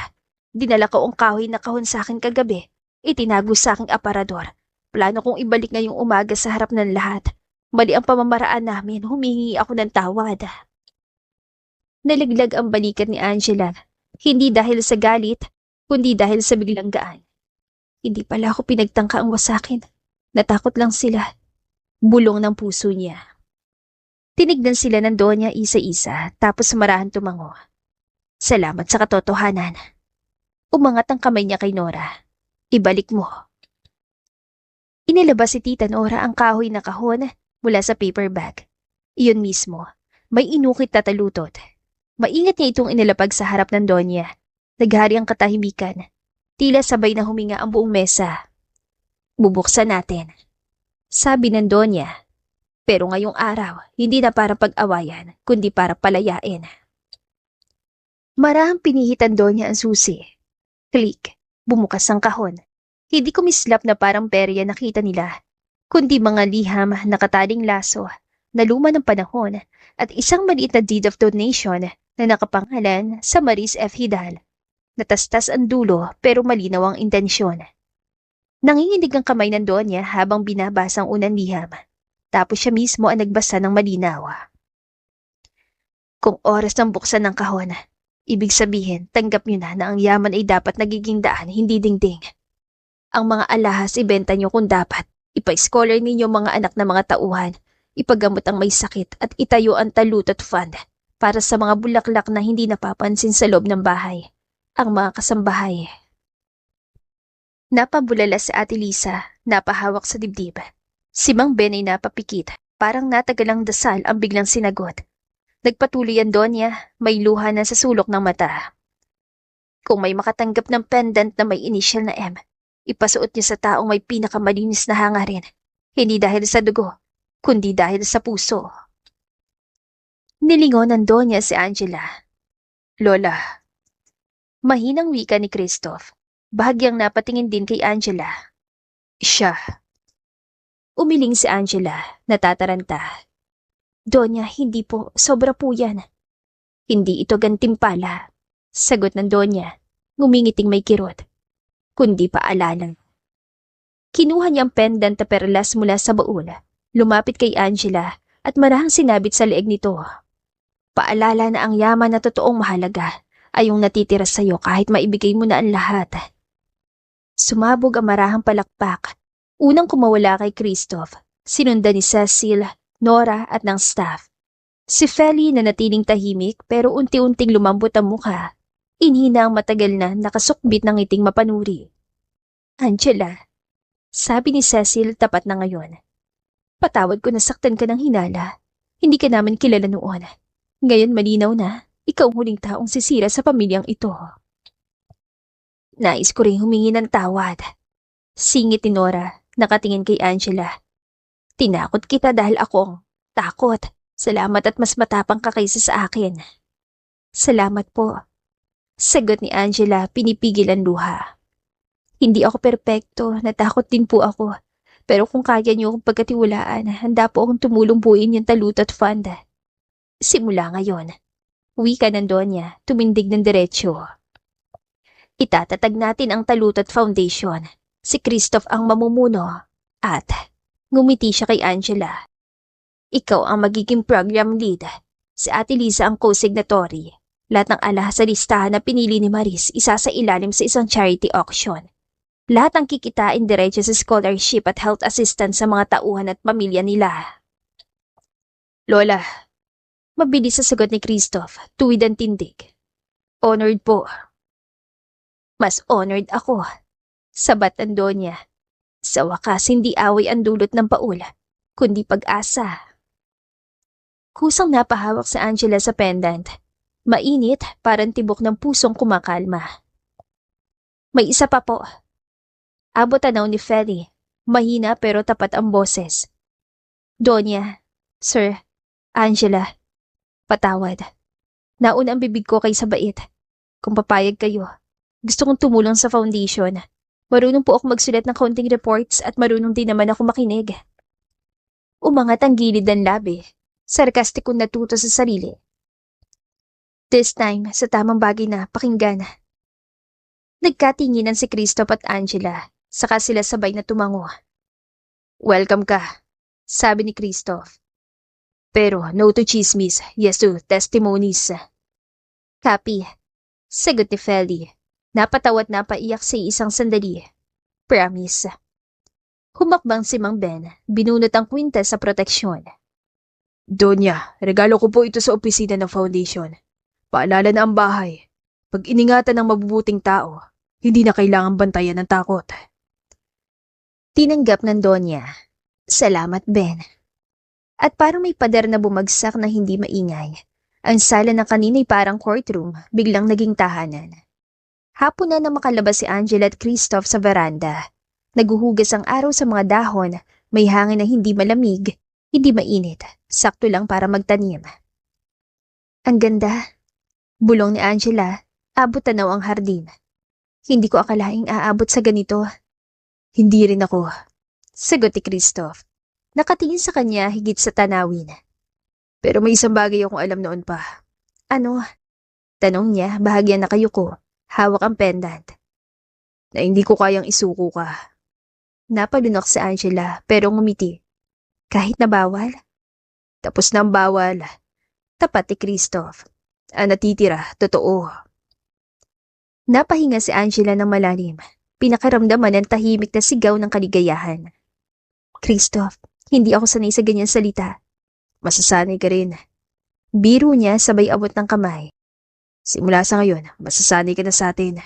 Dinala ko ang kahoy na kahon sa akin kagabi. Itinago sa aking aparador. Plano kong ibalik ngayong umaga sa harap ng lahat. Mali ang pamamaraan namin, humingi ako ng tawad. Nalaglag ang balikat ni Angela. Hindi dahil sa galit, kundi dahil sa biglang gaan. Hindi pala ako pinagtangka ang wasakin. Natakot lang sila. Bulong ng puso niya. Tinignan sila ng Donya isa-isa tapos marahan tumango. Salamat sa katotohanan. Umangat ang kamay niya kay Nora. Ibalik mo. Inilabas si Tita Nora ang kahoy na kahon mula sa paper bag. Iyon mismo, may inukit na talutot. Maingat niya itong inilapag sa harap ng Donya. Naghari ang katahimikan. Tila sabay na huminga ang buong mesa. Bubuksan natin. Sabi ng Donya. Pero ngayong araw, hindi na para pag-awayan, kundi para palayain. Marahang pinihitan Donya ang susi. Click. Bumukas ang kahon. Hindi kumislap na parang perya nakita nila, kundi mga liham na kataling laso na luma ng panahon at isang maliit na deed of donation na nakapangalan sa Maris F. Hidal. Natastas ang dulo pero malinaw ang intensyon. Nanginginig ang kamay ng Donya habang binabasa ang unang liham. Tapos siya mismo ang nagbasa ng malinaw. Kung oras ng buksan ng kahon, ibig sabihin tanggap niyo na ang yaman ay dapat nagiging daan, hindi dingding. Ang mga alahas ibenta niyo kung dapat. Ipa-scholar ninyo mga anak na mga tauhan. Ipagamot ang may sakit at itayo ang talutot fund para sa mga bulaklak na hindi napapansin sa loob ng bahay. Ang mga kasambahay. Napabulala si Ate Lisa, napahawak sa dibdib. Si Mang Ben ay napapikit, parang natagalang dasal ang biglang sinagot. Nagpatuloy ang Donya, may luha na sa sulok ng mata. Kung may makatanggap ng pendant na may initial na M, ipasuot niyo sa taong may pinakamalinis na hangarin. Hindi dahil sa dugo, kundi dahil sa puso. Nilingon ng Donya si Angela. Lola. Mahinang wika ni Christoph. Bahagyang napatingin din kay Angela. Siya. Umiling si Angela, natataranta. Donya, hindi po, sobra po yan. Hindi ito gantimpala. Sagot ng Donya, ngumingiting may kirot. Kundi paalala. Kinuha niya ang pendant na perlas mula sa baul, lumapit kay Angela at marahang sinabit sa leeg nito. Paalala na ang yaman na totoong mahalaga ay yung natitira sa'yo kahit maibigay mo na ang lahat. Sumabog ang marahang palakpak. Unang kumawala kay Christoph, sinundan ni Cecil, Nora at ng staff. Si Feli na natiling tahimik pero unti-unting lumambot ang mukha. Inhina ang matagal na nakasukbit ng ngiting mapanuri. Angela, sabi ni Cecil tapat na ngayon. Patawad ko na saktan ka ng hinala. Hindi ka namin kilala noon. Ngayon malinaw na, ikaw huling taong sisira sa pamilyang ito. Nais ko rin humingi ng tawad. Singit ni Nora, nakatingin kay Angela. Tinakot kita dahil akong takot. Salamat at mas matapang ka kaysa sa akin. Salamat po. Sagot ni Angela, pinipigil ang luha. Hindi ako perpekto, natakot din po ako. Pero kung kaya niyo akong pagkatiwalaan, handa po akong tumulong buuin yung talutot fund. Simula ngayon. Wika ng Donya, tumindig ng diretsyo. Itatatag natin ang Talutot Foundation. Si Christoph ang mamumuno. At ngumiti siya kay Angela. Ikaw ang magiging program lead. Si Ate Lisa ang co-signatory. Lahat ng alahas sa listahan na pinili ni Maris isa sa ilalim sa isang charity auction. Lahat ang kikitain diretso sa scholarship at health assistance sa mga tauhan at pamilya nila. Lola, mabilis sa sagot ni Christoph, tuwid ang tindig. Honored po. Mas honored ako. Sabat ang Donya. Sa wakas, hindi away ang dulot ng paul, kundi pag-asa. Kusang napahawak sa Angela sa pendant. Mainit, parang tibok ng pusong kumakalma. May isa pa po. Abot tanaw ni Feli. Mahina pero tapat ang boses. Donya, Sir, Angela, patawad. Nauna ang bibig ko kay sa bait. Kung papayag kayo, gusto kong tumulong sa foundation. Marunong po ako magsulat ng counting reports at marunong din naman ako makinig. Umangat ang gilid ng labi. Sarkastikong natuto sa sarili. This time, sa tamang bagay na pakinggan. Nagkatinginan si Christoph at Angela, saka sila sabay na tumango. Welcome ka, sabi ni Christoph. Pero no to chismis, yes to testimonies. Copy, sagot ni Feli. Napatawa at napaiyak sa isang sandali. Promise. Humakbang si Mang Ben, binunot ang kwintas sa proteksyon. Donya, regalo ko po ito sa opisina ng foundation. Paalala na ang bahay. Pag iningatan ng mabubuting tao, hindi na kailangang bantayan ng takot. Tinanggap ng Donya. Salamat, Ben. At parang may pader na bumagsak na hindi maingay. Ang sala na kanina'y parang courtroom, biglang naging tahanan. Hapon na makalabas si Angela at Christoph sa veranda. Naguhugas ang araw sa mga dahon, may hangin na hindi malamig, hindi mainit, sakto lang para magtanim. Ang ganda. Bulong ni Angela, abot tanaw ang hardin. Hindi ko akalaing aabot sa ganito. Hindi rin ako. Sagot ni Christoph. Nakatingin sa kanya higit sa tanawin. Pero may isang bagay akong alam noon pa. Ano? Tanong niya, bahagyan na kayuko. Hawak ang pendant. Na hindi ko kayang isuko ka. Napalunok si Angela pero ngumiti. Kahit na bawal? Tapos na ang bawal. Tapat ni Christoph. Ang natitira, totoo. Napahinga si Angela ng malalim. Pinakaramdaman ng tahimik na sigaw ng kaligayahan. Christoph, hindi ako sanay sa ganyan salita. Masasanay ka rin. Biro niya sabay abot ng kamay. Simula sa ngayon, masasanay ka na sa atin.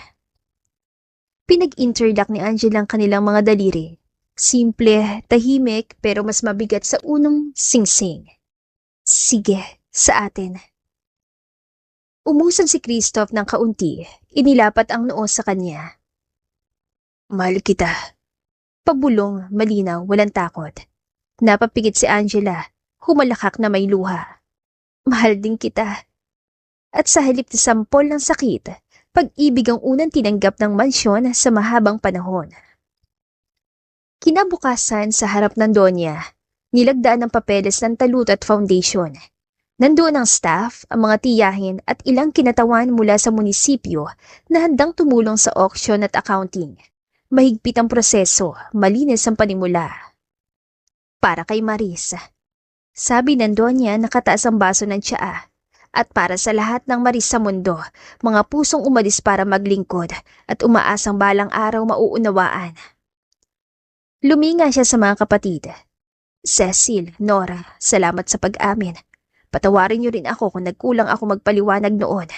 Pinag-interlock ni Angela ang kanilang mga daliri. Simple, tahimik, pero mas mabigat sa unong singsing. Sige, sa atin. Umusan si Christoph ng kaunti, inilapat ang noo sa kanya. Mahal kita. Pabulong, malinaw, walang takot. Napapigit si Angela, humalakak na may luha. Mahal din kita. At sa halip na sampol ng sakit, pag-ibig ang unang tinanggap ng mansyon sa mahabang panahon. Kinabukasan sa harap ng Donya, nilagdaan ng papeles ng talud at foundation. Nandoon ang staff, ang mga tiyahin at ilang kinatawan mula sa munisipyo na handang tumulong sa auction at accounting. Mahigpit ang proseso, malinis ang panimula. Para kay Maris. Sabi ng Donya nakataas ang baso ng tsaa. At para sa lahat ng Maris sa mundo, mga pusong umalis para maglingkod at umaasang balang araw mauunawaan. Luminga siya sa mga kapatid. Cecil, Nora, salamat sa pag-amin. Patawarin niyo rin ako kung nagkulang ako magpaliwanag noon.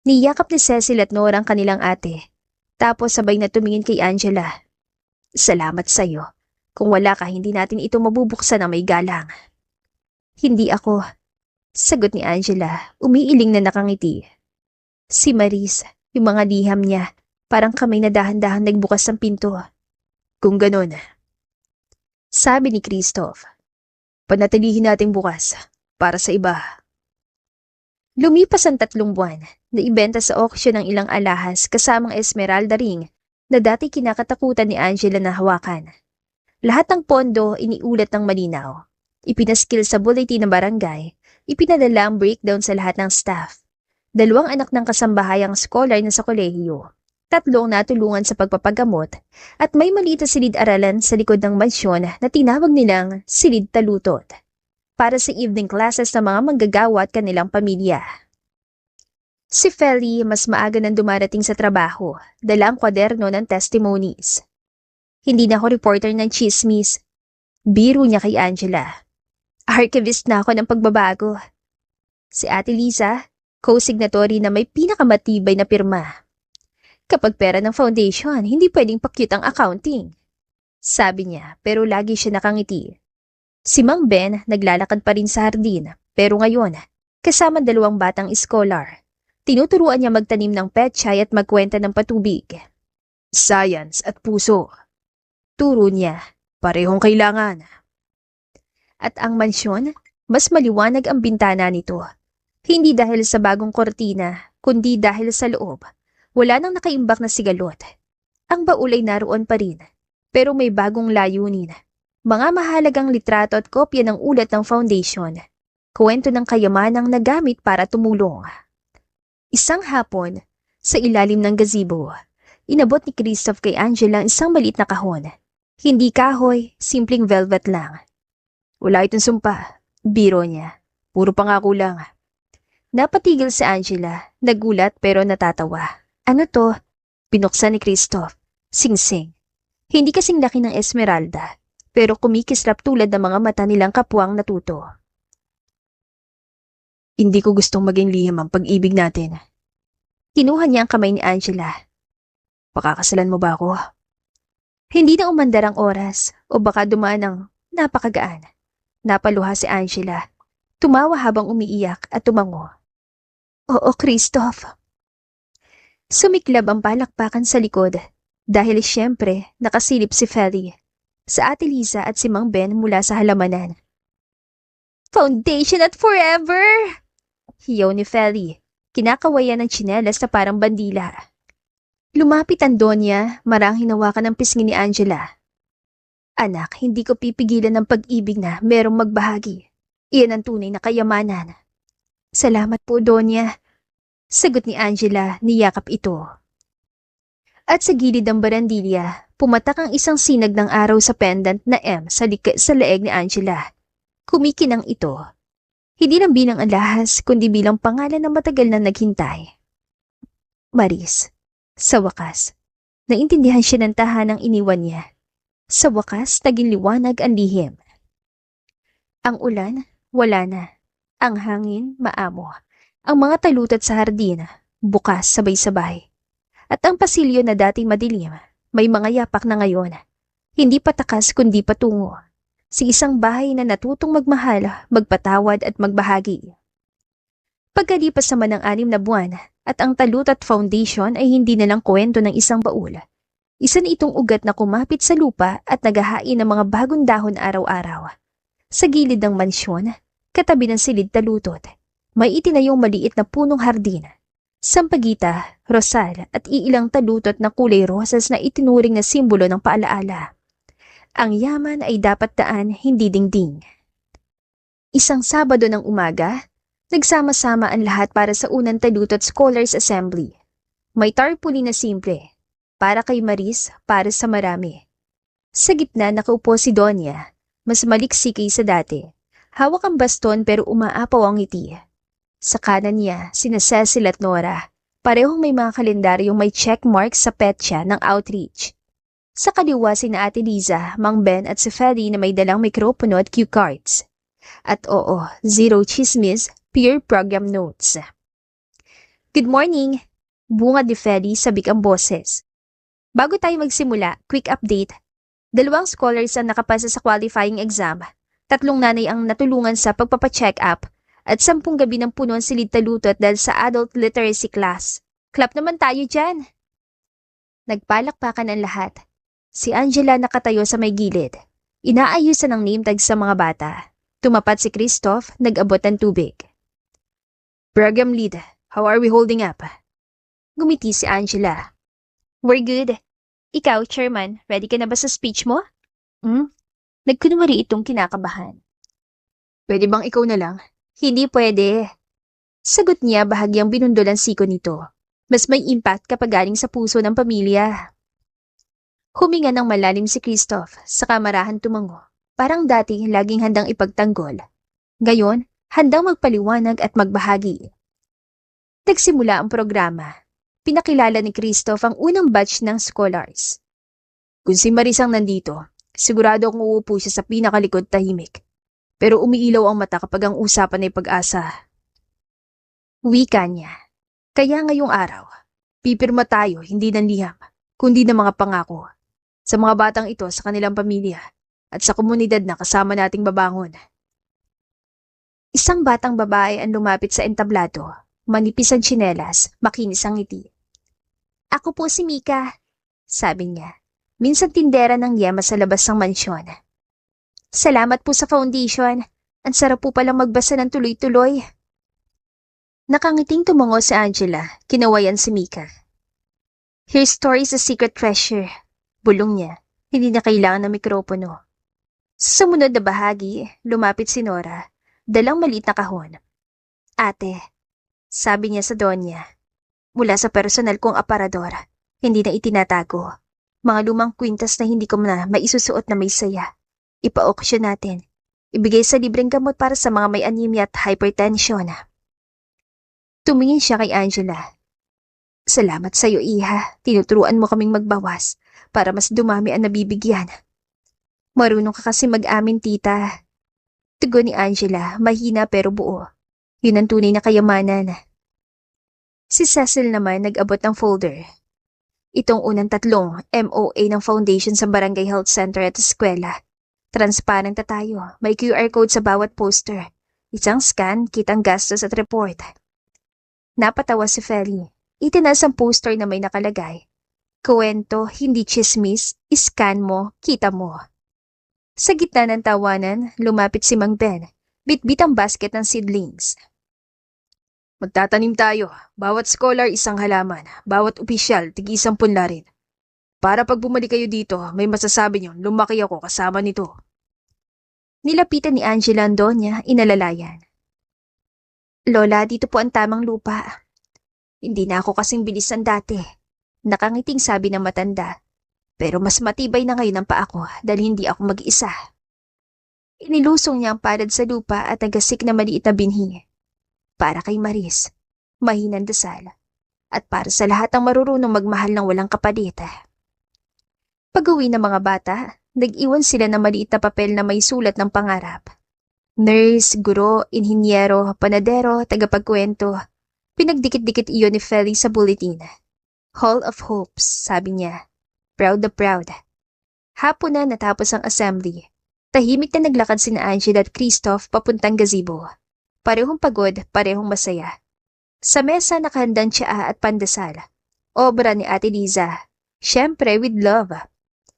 Niyakap ni Cecil at Nora ang kanilang ate. Tapos sabay na tumingin kay Angela. Salamat sa'yo. Kung wala ka, hindi natin ito mabubuksan ng may galang. Hindi ako. Sagot ni Angela, umiiling na nakangiti. Si Maris, yung mga liham niya, parang kamay na dahan-dahan nagbukas ng pinto. Kung ganun, sabi ni Christoph. Panatilihin nating bukas, para sa iba. Lumipas ang 3 buwan, naibenta sa auction ng ilang alahas kasamang Esmeralda ring na dati kinakatakutan ni Angela na hawakan. Lahat ng pondo iniulat ng malinaw. Ipinaskil sa bulletin ng barangay, ipinadala ang breakdown sa lahat ng staff. 2 anak ng kasambahayang scholar na sa kolehiyo. 3 natulungan sa pagpapagamot at may maliit na silid-aralan sa likod ng mansyon na tinawag nilang silid talutot para sa evening classes ng mga manggagawa at kanilang pamilya. Si Feli mas maaga nang dumarating sa trabaho, dala ang kwaderno ng testimonies. Hindi na ako reporter ng chismis. Biro niya kay Angela. Archivist na ako ng pagbabago. Si Ate Lisa, co-signatory na may pinakamatibay na pirma. Kapag pera ng foundation, hindi pwedeng pakyut ang accounting. Sabi niya, pero lagi siya nakangiti. Si Mang Ben naglalakad pa rin sa hardin, pero ngayon, kasama 2 batang scholar. Tinuturuan niya magtanim ng pechay at magkwenta ng patubig. Science at puso. Turo niya. Parehong kailangan. At ang mansyon, mas maliwanag ang bintana nito. Hindi dahil sa bagong kortina, kundi dahil sa loob. Wala nang nakaimbak na sigalot. Ang baul ay naroon pa rin, pero may bagong layunin. Mga mahalagang litrato at kopya ng ulat ng foundation. Kwento ng kayamanang nagamit para tumulong. Isang hapon, sa ilalim ng gazebo, inabot ni Christoph kay Angela ang isang maliit na kahon. Hindi kahoy, simpleng velvet lang. Wala itong sumpa, biro niya. Puro pangako lang. Napatigil si Angela, nagulat pero natatawa. Ano to? Binuksan ni Christoph. Sing-sing. Hindi kasing laki ng Esmeralda, pero kumikislap tulad ng mga mata nilang kapwang natuto. Hindi ko gustong maging lihim ang pag-ibig natin. Kinuha niya ang kamay ni Angela. Pakakasalan mo ba ako? Hindi na umandar ang oras o baka dumaan ng napakagaan. Napaluha si Angela. Tumawa habang umiiyak at tumango. Oo, Christoph. Sumiklab ang palakpakan sa likod dahil siyempre nakasilip si Feli sa Ate Liza at si Mang Ben mula sa halamanan. Foundation at forever! Hiyaw ni Feli, kinakawayan ng tsinelas na parang bandila. Lumapit ang Donya, marang hinawakan ng pisngi ni Angela. Anak, hindi ko pipigilan ng pag-ibig na merong magbahagi. Iyan ang tunay na kayamanan. Salamat po, Donya. Sagot ni Angela, niyakap ito. At sa gilid ng barandilya, pumatak ang isang sinag ng araw sa pendant na M sa leeg ni Angela. Kumikinang ito. Hindi lang bilang alahas, kundi bilang pangalan na matagal na naghintay. Maris. Sa wakas, naintindihan siya ng tahanang iniwan niya. Sa wakas, naging liwanag ang lihim. Ang ulan, wala na. Ang hangin, maamo. Ang mga talutat sa hardin, bukas sabay-sabay. At ang pasilyo na dating madilim, may mga yapak na ngayon. Hindi patakas kundi patungo. Sa isang bahay na natutong magmahal, magpatawad at magbahagi. Pagkalipas naman ng 6 na buwan, at ang talutat foundation ay hindi na lang kwento ng isang baul. Isa na itong ugat na kumapit sa lupa at naghahain ng mga bagong dahon araw-araw. Sa gilid ng mansyon, katabi ng silid talutot, may itinayong maliit na punong hardin. Sampagita, rosal at iilang talutot na kulay rosas na itinuring na simbolo ng paalaala. Ang yaman ay dapat daan, hindi dingding. Isang Sabado ng umaga, nagsama-sama ang lahat para sa unang talutot Scholars Assembly. May tarpaulin na simple, para kay Maris, para sa marami. Sa gitna nakaupo si Donya, mas maliksi kaysa dati. Hawak ang baston pero umaapaw ang ngiti. Sa kanan niya, sina Cecil at Nora, parehong may mga kalendaryong may checkmark sa petsa ng outreach. Sa kaliwa sina Ate Liza, Mang Ben at si Feli na may dalang mikropono at cue cards. At oo, zero chismis, peer program notes. Good morning! Bungad ni Feli sabik ang boses. Bago tayo magsimula, quick update. 2 scholars ang nakapasa sa qualifying exam. 3 nanay ang natulungan sa pagpapacheck up at 10 gabi ng puno ang silid talutot dahil sa adult literacy class. Clap naman tayo dyan! Nagpalakpakan ang lahat. Si Angela nakatayo sa may gilid. Inaayusan ang name tag sa mga bata. Tumapat si Christoph, nag-abot ng tubig. Program lead, how are we holding up? Gumiti si Angela. We're good. Ikaw, Chairman, ready ka na ba sa speech mo? Nagkunwari itong kinakabahan. Pwede bang ikaw na lang? Hindi pwede. Sagot niya bahagyang binundol ang siko nito. Mas may impact kapag galing sa puso ng pamilya. Huminga ng malalim si Christoph, sa kamarahan tumango. Parang dati laging handang ipagtanggol. Ngayon, handang magpaliwanag at magbahagi. Nagsimula ang programa. Pinakilala ni Christoph ang unang batch ng scholars. Kung si Maris ang nandito, sigurado akong uupo siya sa pinakalikod tahimik. Pero umiilaw ang mata kapag ang usapan ay pag-asa. Wika niya. Kaya ngayong araw, pipirma tayo hindi ng liham, kundi ng mga pangako. Sa mga batang ito sa kanilang pamilya at sa komunidad na kasama nating babangon. Isang batang babae ang lumapit sa entablado. Manipis ang tsinelas, makinis ang ngiti. Ako po si Mika, sabi niya. Minsan tindera ng yema sa labas ng mansyon. Salamat po sa foundation. Ang sarap po palang magbasa ng tuloy-tuloy. Nakangiting tumango si Angela, kinawayan si Mika. Her story is a secret treasure. Bulong niya, hindi na kailangan ng mikropono. Sa sumunod na bahagi, lumapit si Nora, dalang maliit na kahon. Ate, sabi niya sa Donya, mula sa personal kong aparador, hindi na itinatago. Mga lumang kwintas na hindi ko na maisusuot na may saya. Ipa-auction natin. Ibigay sa libreng gamot para sa mga may anemia at hypertension. Tumingin siya kay Angela. Salamat sa iyo, Iha. Tinuturuan mo kaming magbawas para mas dumami ang nabibigyan. Marunong ka kasi mag-amin, tita. Tugon ni Angela, mahina pero buo. Yun ang tunay na kayamanan. Si Cecil naman nag-abot ng folder. Itong unang 3 MOA ng foundation sa Barangay Health Center at eskwela. Transparent na tayo. May QR code sa bawat poster. Isang scan, kitang gastos at report. Napatawa si Feli. Itinaas ang poster na may nakalagay. Kuwento, hindi chismis, iscan mo, kita mo. Sa gitna ng tawanan, lumapit si Mang Ben. Bitbit ang basket ng seedlings. Magtatanim tayo. Bawat scholar isang halaman. Bawat opisyal, tig-10 rin. Para pag bumalik kayo dito, may masasabi niyo, lumaki ako kasama nito. Nilapitan ni Angela ang donya, inalalayan. Lola, dito po ang tamang lupa. Hindi na ako kasing bilisan dati. Nakangiting sabi ng matanda. Pero mas matibay na ngayon ang paa ko dahil hindi ako mag-isa. Inilusong niya ang palad sa lupa at nagasik na maliit na binhi. Para kay Maris, mahinang dasal. At para sa lahat ng marurunong magmahal ng walang kapalit. Pag-uwi ng mga bata, nag-iwan sila ng maliit na papel na may sulat ng pangarap. Nurse, guro, inhinyero, panadero, tagapagkwento. Pinagdikit-dikit iyon ni Feli sa bulletin. Hall of Hopes, sabi niya. Proud na proud. Hapon na natapos ang assembly. Tahimik na naglakad sina Angela at Christoph papuntang gazebo. Parehong pagod, parehong masaya. Sa mesa nakahandang tsaa at pandesal. Obra ni Ate Liza. Siyempre with love.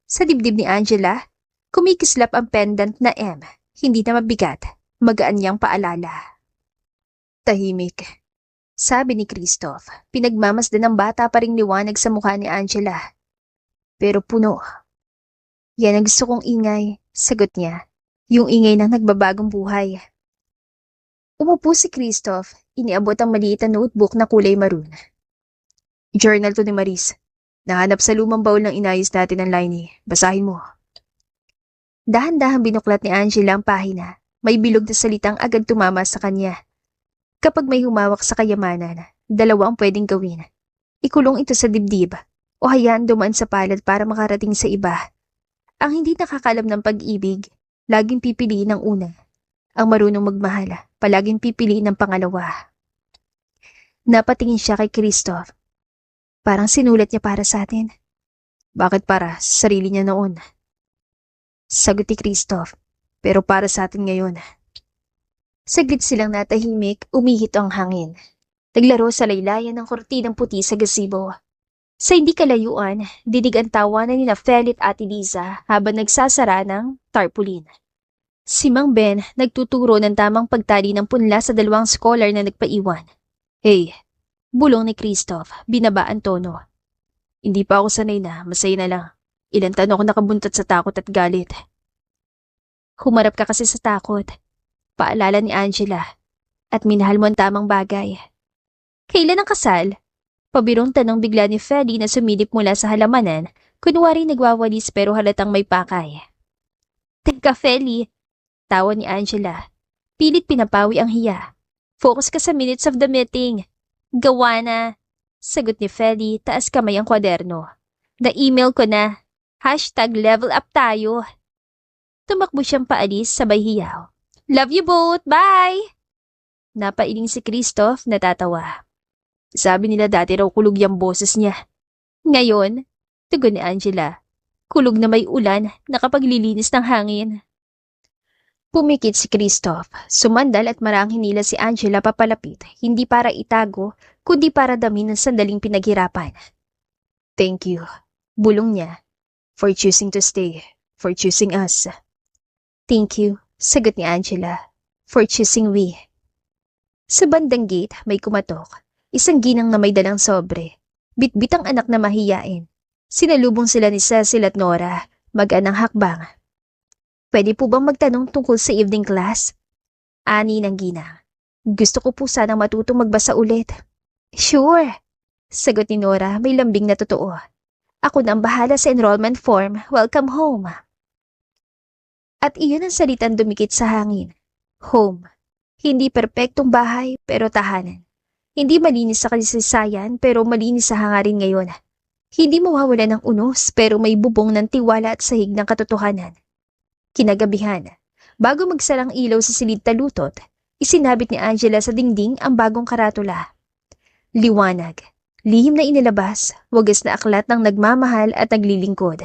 Sa dibdib ni Angela, kumikislap ang pendant na M. Hindi na mabigat. Magaan niyang paalala. Tahimik. Sabi ni Christoph. Pinagmamasdan ng bata pa ring liwanag sa mukha ni Angela. Pero puno. Yan ang gusto kong ingay, sagot niya. Yung ingay ng nagbabagong buhay. Umupo si Christoph, iniabot ang maliit na notebook na kulay maroon. Journal to ni Maris. Nahanap sa lumang baul ng inayos natin ng Lainey. Basahin mo. Dahan-dahan binuklat ni Angela ang pahina. May bilog na salitang agad tumama sa kanya. Kapag may humawak sa kayamanan, 2 ang pwedeng gawin. Ikulong ito sa dibdib o hayaan dumaan sa palad para makarating sa iba. Ang hindi nakakalam ng pag-ibig, laging pipiliin ang una. Ang marunong magmahal, palaging pipiliin ang pangalawa. Napatingin siya kay Christoph. Parang sinulat niya para sa atin. Bakit para? Sa sarili niya noon. Sagot ni Christoph. Pero para sa atin ngayon. Saglit silang natahimik, umihito ang hangin. Naglaro sa laylayan ng kortinang puti sa gazebo. Sa hindi kalayuan, dinig ang tawanan ni na Felit at Liza habang nagsasara ng tarpaulin. Si Mang Ben nagtuturo ng tamang pagtali ng punla sa 2 scholar na nagpaiwan. Hey, bulong ni Christoph, binaba ang tono. Hindi pa ako sanay na, masaya na lang. Ilang taon ako nakabuntot sa takot at galit. Humarap ka kasi sa takot. Paalala ni Angela. At minahal mo ang tamang bagay. Kailan ang kasal? Pabirong tanong bigla ni Feli na sumilip mula sa halamanan, kunwari nagwawalis pero halatang may pakay. Teka, Feli. Tawa ni Angela. Pilit pinapawi ang hiya. Focus ka sa minutes of the meeting. Gawa na. Sagot ni Feli, taas kamay ang kwaderno. Na-email ko na. #level up tayo. Tumakbo siyang paalis sabay hiyaw. Love you both, bye! Napailing si Christoph, natatawa. Sabi nila dati raw kulog yung boses niya. Ngayon, tugon ni Angela. Kulog na may ulan, nakapaglilinis ng hangin. Pumikit si Christoph, sumandal at marang hinila si Angela papalapit, hindi para itago, kundi para damin ng sandaling pinaghirapan. Thank you, bulong niya. For choosing to stay, for choosing us. Thank you, sagot ni Angela, for choosing we. Sa bandang gate, may kumatok. Isang ginang na may dalang sobre. Bitbit ang anak na mahiyain. Sinalubong sila ni Cecil at Nora, mag-anang hakbang. Pwede po bang magtanong tungkol sa evening class? Ani ng ginang. Gusto ko po sanang matutong magbasa ulit. Sure, sagot ni Nora, may lambing na totoo. Ako na ang bahala sa enrollment form. Welcome home. At iyon ang salitang dumikit sa hangin. Home. Hindi perpektong bahay, pero tahanan. Hindi malinis sa kasaysayan, pero malinis sa hangarin ngayon. Hindi mawawala ng unos, pero may bubong ng tiwala at sahig ng katotohanan. Kinagabihan, bago magsarang ilaw sa silid talutot, Isinabit ni Angela sa dingding ang bagong karatula. Liwanag, lihim na inilabas, wagas na aklat ng nagmamahal at naglilingkod.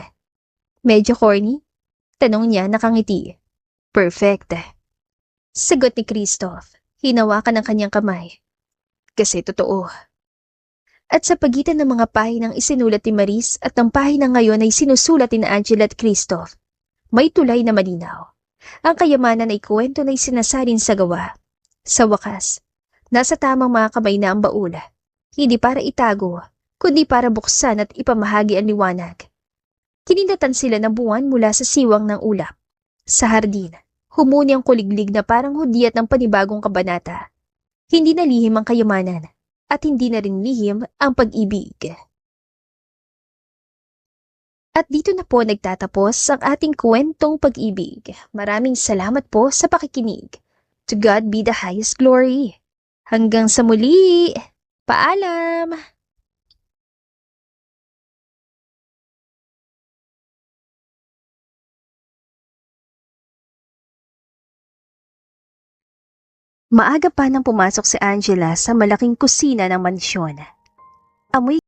Medyo corny? Tanong niya nakangiti. Perfect. Sagot ni Christoph, hinawakan ang kanyang kamay. Kasi totoo. At sa pagitan ng mga pahinang isinulat ni Maris at ng pahinang ngayon ay sinusulat ni Angela at Christoph, may tulay na malinaw. Ang kayamanan ay kwento na isinasalin sa gawa. Sa wakas, nasa tamang mga kamay na ang baul. Hindi para itago, kundi para buksan at ipamahagi ang liwanag. Kininatan sila ng buwan mula sa siwang ng ulap. Sa hardin, humuni ang kuliglig na parang hudyat ng panibagong kabanata. Hindi na lihim ang kayamanan at hindi na rin lihim ang pag-ibig. At dito na po nagtatapos ang ating kwentong pag-ibig. Maraming salamat po sa pakikinig. To God be the highest glory. Hanggang sa muli! Paalam! Maaga pa nang pumasok si Angela sa malaking kusina ng mansyon. Amoy